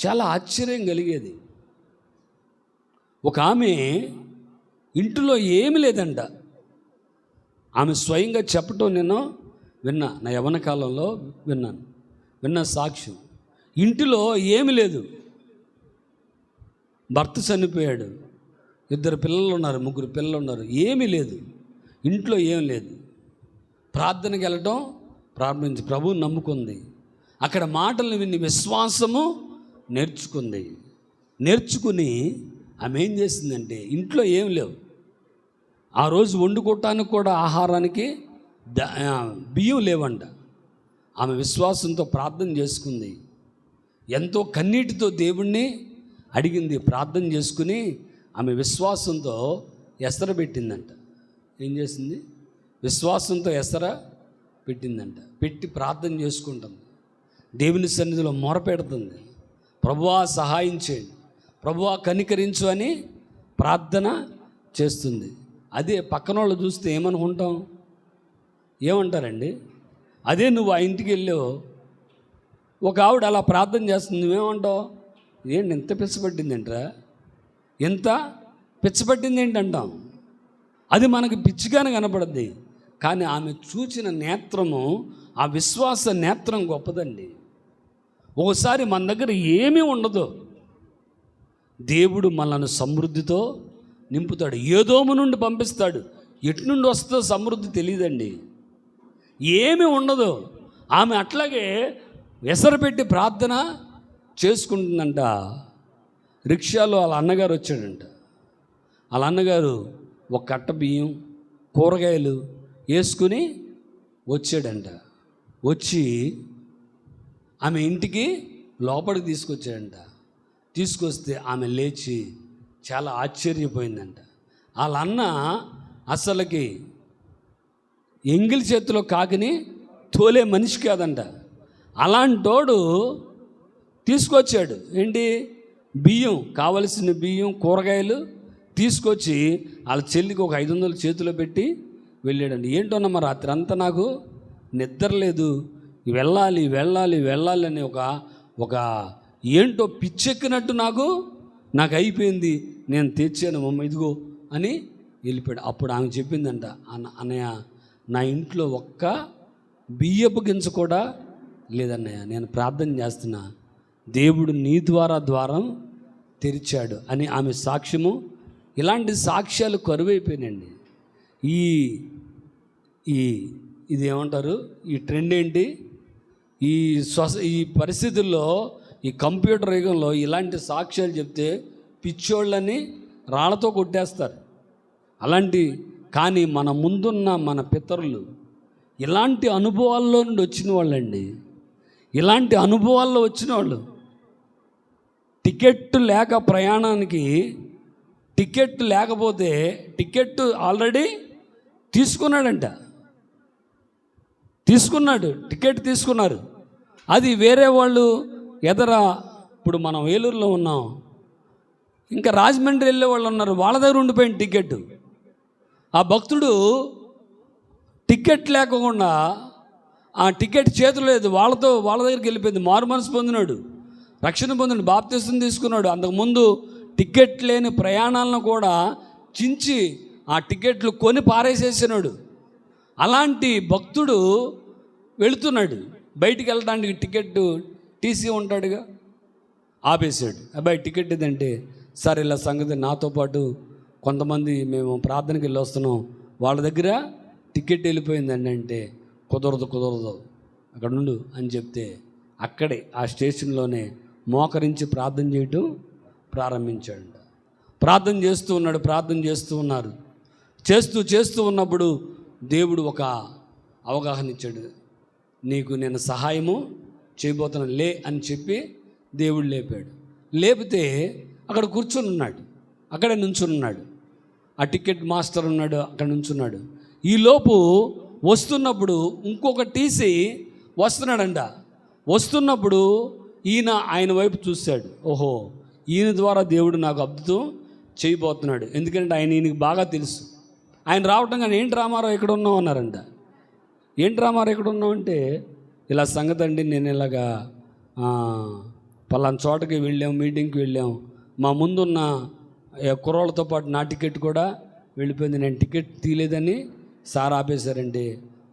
చాలా ఆశ్చర్యం కలిగేది. ఒక ఆమె ఇంటిలో ఏమి లేదంట. ఆమె స్వయంగా చెప్పటం నేను విన్నా, నా యవ్వన కాలంలో విన్న సాక్ష్యం. ఇంటిలో ఏమి లేదు, భర్త చనిపోయాడు, 2 పిల్లలు ఉన్నారు, 3 పిల్లలు ఉన్నారు, ఏమీ లేదు, ఇంట్లో ఏం లేదు. ప్రార్థనకి వెళ్ళటం ప్రారంభించి ప్రభువుని నమ్ముకుంది. అక్కడ మాటలను విని విశ్వాసము నేర్చుకుని ఆమె ఏం చేసిందంటే, ఇంట్లో ఏం లేవు, ఆ రోజు వండుకోవటానికి కూడా ఆహారానికి బియ్యం లేవంట. ఆమె విశ్వాసంతో ప్రార్థన చేసుకుంది, ఎంతో కన్నీటితో దేవుణ్ణి అడిగింది. ప్రార్థన చేసుకుని ఆమె విశ్వాసంతో ఎసర పెట్టిందంట. ఏం చేసింది? విశ్వాసంతో ఎసర పెట్టిందంట. పెట్టి ప్రార్థన చేసుకుంటుంది, దేవుని సన్నిధిలో మొరపెడుతుంది. ప్రభువా సహాయం చేయండి, ప్రభువా కనికరించు అని ప్రార్థన చేస్తుంది. అదే పక్కన వాళ్ళు చూస్తే ఏమనుకుంటాం? ఏమంటారండి? అదే నువ్వు ఆ ఇంటికి వెళ్ళావు, ఒక ఆవిడ అలా ప్రార్థన చేస్తుంది, నువ్వేమంటావు? ఏంటి ఎంత పిచ్చపట్టిందేంట్రా, ఎంత పిచ్చపట్టింది ఏంటంటాం. అది మనకు పిచ్చిగానే కనపడుద్ది, కానీ ఆమె చూచిన నేత్రము, ఆ విశ్వాస నేత్రం గొప్పదండి. ఒకసారి మన దగ్గర ఏమీ ఉండదు, దేవుడు మనల్ని సమృద్ధితో నింపుతాడు. ఏదోము నుండి పంపిస్తాడు, ఎటు నుండి వస్తుందో సమృద్ధి తెలియదండి. ఏమీ ఉండదు, ఆమె అట్లాగే ఎసరు పెట్టి ప్రార్థన చేసుకుంటుందంట. రిక్షాలో వాళ్ళ అన్నగారు వచ్చాడంట. వాళ్ళ అన్నగారు ఒక కట్ట బియ్యం, కూరగాయలు వేసుకుని వచ్చాడంట. వచ్చి ఆమె ఇంటికి లోపలికి తీసుకొచ్చాడంట. తీసుకొస్తే ఆమె లేచి చాలా ఆశ్చర్యపోయిందంట. వాళ్ళ అన్న అసలుకి ఎంగిలి చేతిలో కాకిని తోలే మనిషి కాదంట. అలాంటోడు తీసుకొచ్చాడు. ఏంటి? బియ్యం, కావలసిన బియ్యం, కూరగాయలు తీసుకొచ్చి వాళ్ళ చెల్లికి ఒక 500 చేతిలో పెట్టి వెళ్ళాడండి. ఏంటోనమ్మా రాత్రి అంతా నాకు నిద్ర లేదు, వెళ్ళాలి వెళ్ళాలి వెళ్ళాలి అని ఒక ఏంటో పిచ్చెక్కినట్టు నాకు అయిపోయింది, నేను తెచ్చాను మమ్మ ఇదిగో అని వెళ్ళిపోయాడు. అప్పుడు ఆమె చెప్పిందంట, అన్నయ్య నా ఇంట్లో ఒక్క బియ్యపు గింజ కూడా లేదన్నయ్య, నేను ప్రార్థన చేస్తున్నా, దేవుడు నీ ద్వారం తెరిచాడు అని ఆమె సాక్ష్యము. ఇలాంటి సాక్ష్యాలు కరువైపోయినండి. ఇది ఏమంటారు, ఈ ట్రెండ్ ఏంటి, ఈ పరిస్థితుల్లో, ఈ కంప్యూటర్ యుగంలో ఇలాంటి సాక్ష్యాలు చెప్తే పిచ్చోళ్ళని రాళ్లతో కొట్టేస్తారు. కానీ మన ముందున్న మన పితరులు ఇలాంటి అనుభవాల్లో నుండి వచ్చిన వాళ్ళండి. ఇలాంటి అనుభవాల్లో వచ్చిన వాళ్ళు. టికెట్ లేక ప్రయాణానికి, టికెట్ లేకపోతే టికెట్ ఆల్రెడీ టికెట్ తీసుకున్నారు. అది వేరే వాళ్ళు ఇప్పుడు మనం ఏలూరులో ఉన్నాం, ఇంకా రాజమండ్రి వెళ్ళే వాళ్ళు ఉన్నారు, వాళ్ళ దగ్గర ఉండిపోయింది టికెట్. ఆ భక్తుడు టికెట్ లేకుండా, ఆ టికెట్ చేతులు లేదు, వాళ్ళ దగ్గరికి వెళ్ళిపోయింది. మారు మనసు పొందినాడు, రక్షణ పొందినాడు, బాప్తిసం తీసుకున్నాడు. అంతకుముందు టికెట్ లేని ప్రయాణాలను కూడా చించి ఆ టికెట్లు కొని పారేసేసినాడు. అలాంటి భక్తుడు వెళుతున్నాడు, బయటికి వెళ్ళడానికి టికెట్ టీసీ ఉంటాడుగా, ఆపేశాడు. అబ్బాయి టికెట్ ఇదంటే, సార్ ఇలా సంగతి, నాతో పాటు కొంతమంది మేము ప్రార్థనకి వెళ్ళి వస్తున్నాం, వాళ్ళ దగ్గర టికెట్ వెళ్ళిపోయిందండి అంటే, కుదరదు అక్కడ ఉండు అని చెప్తే, అక్కడే ఆ స్టేషన్లోనే మోకరించి ప్రార్థన చేయటం ప్రారంభించాడు. ప్రార్థన చేస్తూ ఉన్నారు. చేస్తూ ఉన్నప్పుడు దేవుడు ఒక అవగాహన ఇచ్చాడు. నీకు నేను సహాయము చేయబోతున్నా, లే అని చెప్పి దేవుడు లేపాడు. లేపితే అక్కడ కూర్చొని ఉన్నాడు, అక్కడే నుంచున్నాడు. ఆ టికెట్ మాస్టర్ ఉన్నాడు, అక్కడ నుంచున్నాడు. ఈలోపు వస్తున్నప్పుడు ఇంకొక టీసీ వస్తున్నాడంట. వస్తున్నప్పుడు ఆయన వైపు చూశాడు. ఓహో, ఈయన ద్వారా దేవుడు నాకు అద్భుతం చేయబోతున్నాడు. ఎందుకంటే ఈయనకి బాగా తెలుసు. ఆయన రావటం కానీ, ఏంటి రామారావు ఎక్కడ ఉన్నావు అన్నారంట. ఏంటి రామారావు ఎక్కడ ఉన్నావు అంటే, ఇలా సంగతి అండి, నేను ఇలాగా పలానా చోటకి వెళ్ళాం, మీటింగ్కి వెళ్ళాం, మా ముందున్న కుర్రోళ్ళతో పాటు నా టికెట్ కూడా వెళ్ళిపోయింది, నేను టికెట్ తీయలేదని సార్ ఆపేశారండి.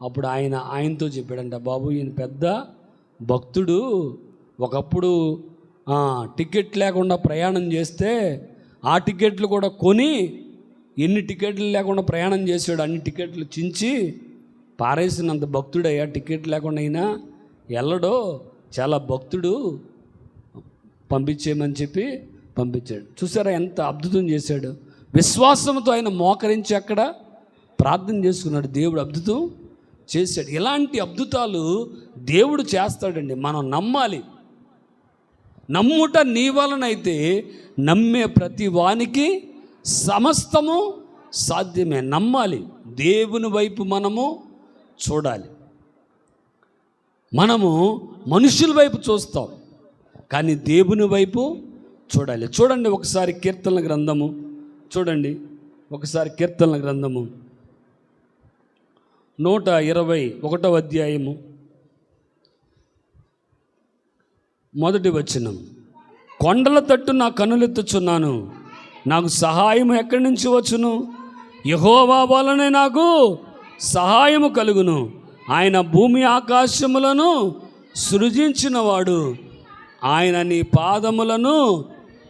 అప్పుడు ఆయనతో చెప్పాడంట, బాబు ఈయన పెద్ద భక్తుడు, ఒకప్పుడు టికెట్ లేకుండా ప్రయాణం చేస్తే ఆ టికెట్లు కూడా కొని, ఎన్ని టికెట్లు లేకుండా ప్రయాణం చేశాడు, అన్ని టికెట్లు చించి పారేసినంత భక్తుడయ్యా. టికెట్ లేకుండా అయినా వెళ్ళడో, చాలా భక్తుడు, పంపించేయమని చెప్పి పంపించాడు. చూసారా ఎంత అద్భుతం చేశాడు. విశ్వాసంతో ఆయన మోకరించి అక్కడ ప్రార్థన చేసుకున్నాడు. దేవుడు అద్భుతం చేశాడు. ఇలాంటి అద్భుతాలు దేవుడు చేస్తాడండి. మనం నమ్మాలి. నమ్ముట నీ వలనైతే నమ్మే ప్రతి వానికి సమస్తము సాధ్యమే. నమ్మాలి. దేవుని వైపు మనము చూడాలి. మనము మనుషుల వైపు చూస్తాం, కానీ దేవుని వైపు చూడాలి. చూడండి ఒకసారి కీర్తనల గ్రంథము చూడండి. ఒకసారి కీర్తనల గ్రంథము 121వ అధ్యాయము 1వ వచనం. కొండల తట్టు నా కన్నులెత్తుచున్నాను, నాకు సహాయం ఎక్కడి నుంచి వచ్చును? యెహోవా వలనే నాకు సహాయము కలుగును. ఆయన భూమి ఆకాశములను సృజించినవాడు, ఆయన నీ పాదములను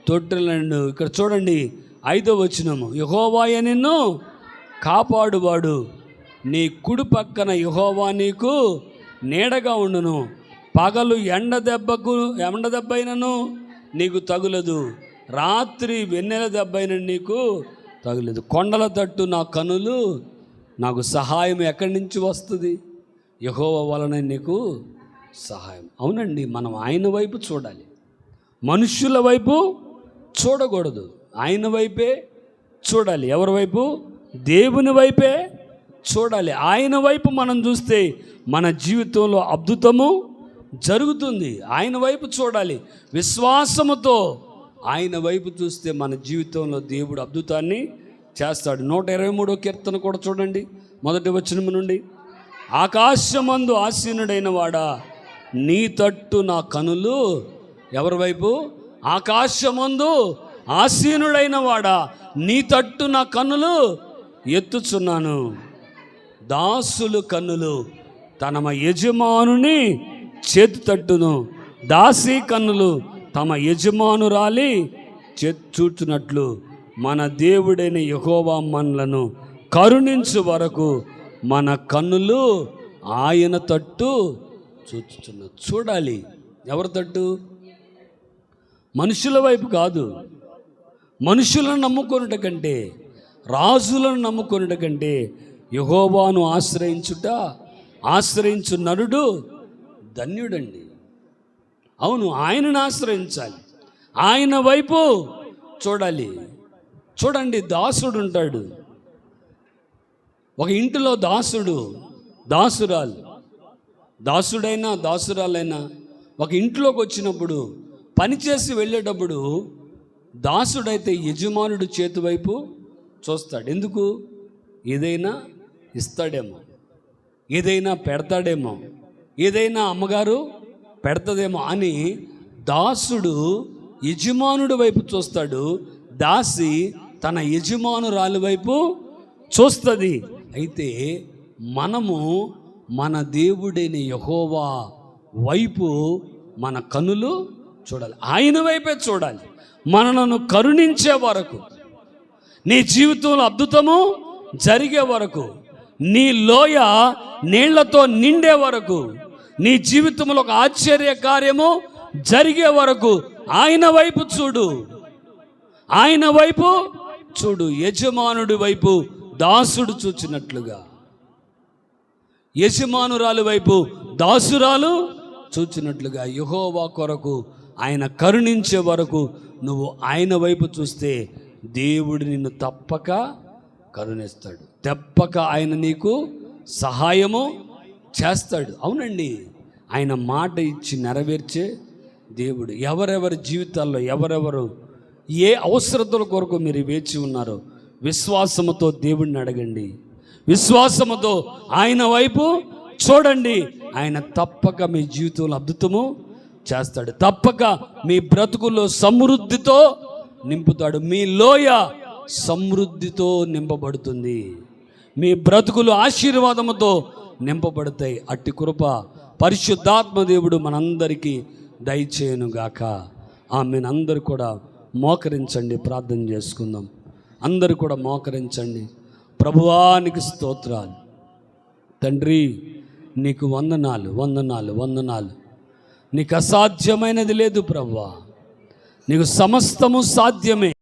తొట్టిల్లండు. ఇక్కడ చూడండి 5వ వచనము. యెహోవాయే నిన్ను కాపాడువాడు, నీ కుడి పక్కన యెహోవా నీకు నీడగా ఉండును. పగలు ఎండ దెబ్బైనను నీకు తగులదు, రాత్రి వెన్నెల దెబ్బైన నీకు తగులదు. కొండల తట్టు నా కనులు, నాకు సహాయం ఎక్కడి నుంచి వస్తుంది? యెహోవా వలన నీకు సహాయం. అవునండి, మనం ఆయన వైపు చూడాలి, మనుష్యుల వైపు చూడకూడదు. ఆయన వైపే చూడాలి. ఎవరి వైపు? దేవుని వైపే చూడాలి. ఆయన వైపు మనం చూస్తే మన జీవితంలో అద్భుతము జరుగుతుంది. ఆయన వైపు చూడాలి. విశ్వాసముతో ఆయన వైపు చూస్తే మన జీవితంలో దేవుడు అద్భుతాన్ని చేస్తాడు. 123వ కీర్తన కూడా చూడండి, 1వ వచనం నుండి. ఆకాశమందు ఆసీనుడైన వాడా, నీ తట్టు నా కనులు. ఎవరి వైపు? ఆకాశమందు ఆసీనుడైన వాడా, నీ తట్టు నా కన్నులు ఎత్తుచున్నాను. దాసులు కన్నులు తమ యజమానుని చేతి తట్టును, దాసి కన్నులు తమ యజమానురాలి చేతి చూచున్నట్లు మన దేవుడైన యెహోవా మనలను కరుణించు వరకు మన కన్నులు ఆయన తట్టు చూచుచున్నది. చూడాలి. ఎవరి తట్టు? మనుషుల వైపు కాదు. మనుషులను నమ్ముకొనుట కంటే, రాజులను నమ్ముకొనుట కంటే యెహోవాను ఆశ్రయించు నరుడు ధన్యుడండి. అవును, ఆయనను ఆశ్రయించాలి, ఆయన వైపు చూడాలి. చూడండి, దాసుడు ఉంటాడు. ఒక ఇంటిలో దాసుడైనా దాసురాలైనా ఒక ఇంట్లోకి వచ్చినప్పుడు, పనిచేసి వెళ్ళేటప్పుడు దాసుడైతే యజమానుడు చేతి వైపు చూస్తాడు. ఎందుకు? ఏదైనా ఇస్తాడేమో, ఏదైనా పెడతాడేమో, ఏదైనా అమ్మగారు పెడతదేమో అని దాసుడు యజమానుడి వైపు చూస్తాడు, దాసి తన యజమానురాలి వైపు చూస్తుంది. అయితే మనము మన దేవుడైన యెహోవా వైపు మన కనులు చూడాలి. ఆయన వైపే చూడాలి. మనలను కరుణించే వరకు, నీ జీవితంలో అద్భుతము జరిగే వరకు, నీ లోయ నీళ్లతో నిండే వరకు, నీ జీవితంలో ఒక ఆశ్చర్య కార్యము జరిగే వరకు ఆయన వైపు చూడు. ఆయన వైపు చూడు. యజమానుడి వైపు దాసుడు చూచినట్లుగా, యజమానురాలు వైపు దాసురాలు చూచినట్లుగా యెహోవా కొరకు ఆయన కరుణించే వరకు నువ్వు ఆయన వైపు చూస్తే దేవుడు నిన్ను తప్పక కరుణిస్తాడు. తప్పక ఆయన నీకు సహాయము చేస్తాడు. అవునండి, ఆయన మాట ఇచ్చి నెరవేర్చే దేవుడు. ఎవరెవరి జీవితాల్లో ఎవరెవరు ఏ అవసరతల కొరకు మీరు వేచి ఉన్నారో విశ్వాసముతో దేవుడిని అడగండి. విశ్వాసముతో ఆయన వైపు చూడండి. ఆయన తప్పక మీ జీవితంలో అద్భుతము చేస్తాడు. తప్పక మీ బ్రతుకుల్లో సమృద్ధితో నింపుతాడు. మీ లోయ సమృద్ధితో నింపబడుతుంది. మీ బ్రతుకులు ఆశీర్వాదముతో నింపబడతాయి. అట్టి కృప పరిశుద్ధాత్మ దేవుడు మనందరికీ దయచేయునుగాక. ఆమెను. అందరూ కూడా మోకరించండి, ప్రార్థన చేసుకుందాం. అందరూ కూడా మోకరించండి. ప్రభువానికి స్తోత్రాలు. తండ్రి, నీకు వందనాలు. నీకు అసాధ్యమైనది లేదు ప్రభువా. నీకు సమస్తము సాధ్యమే.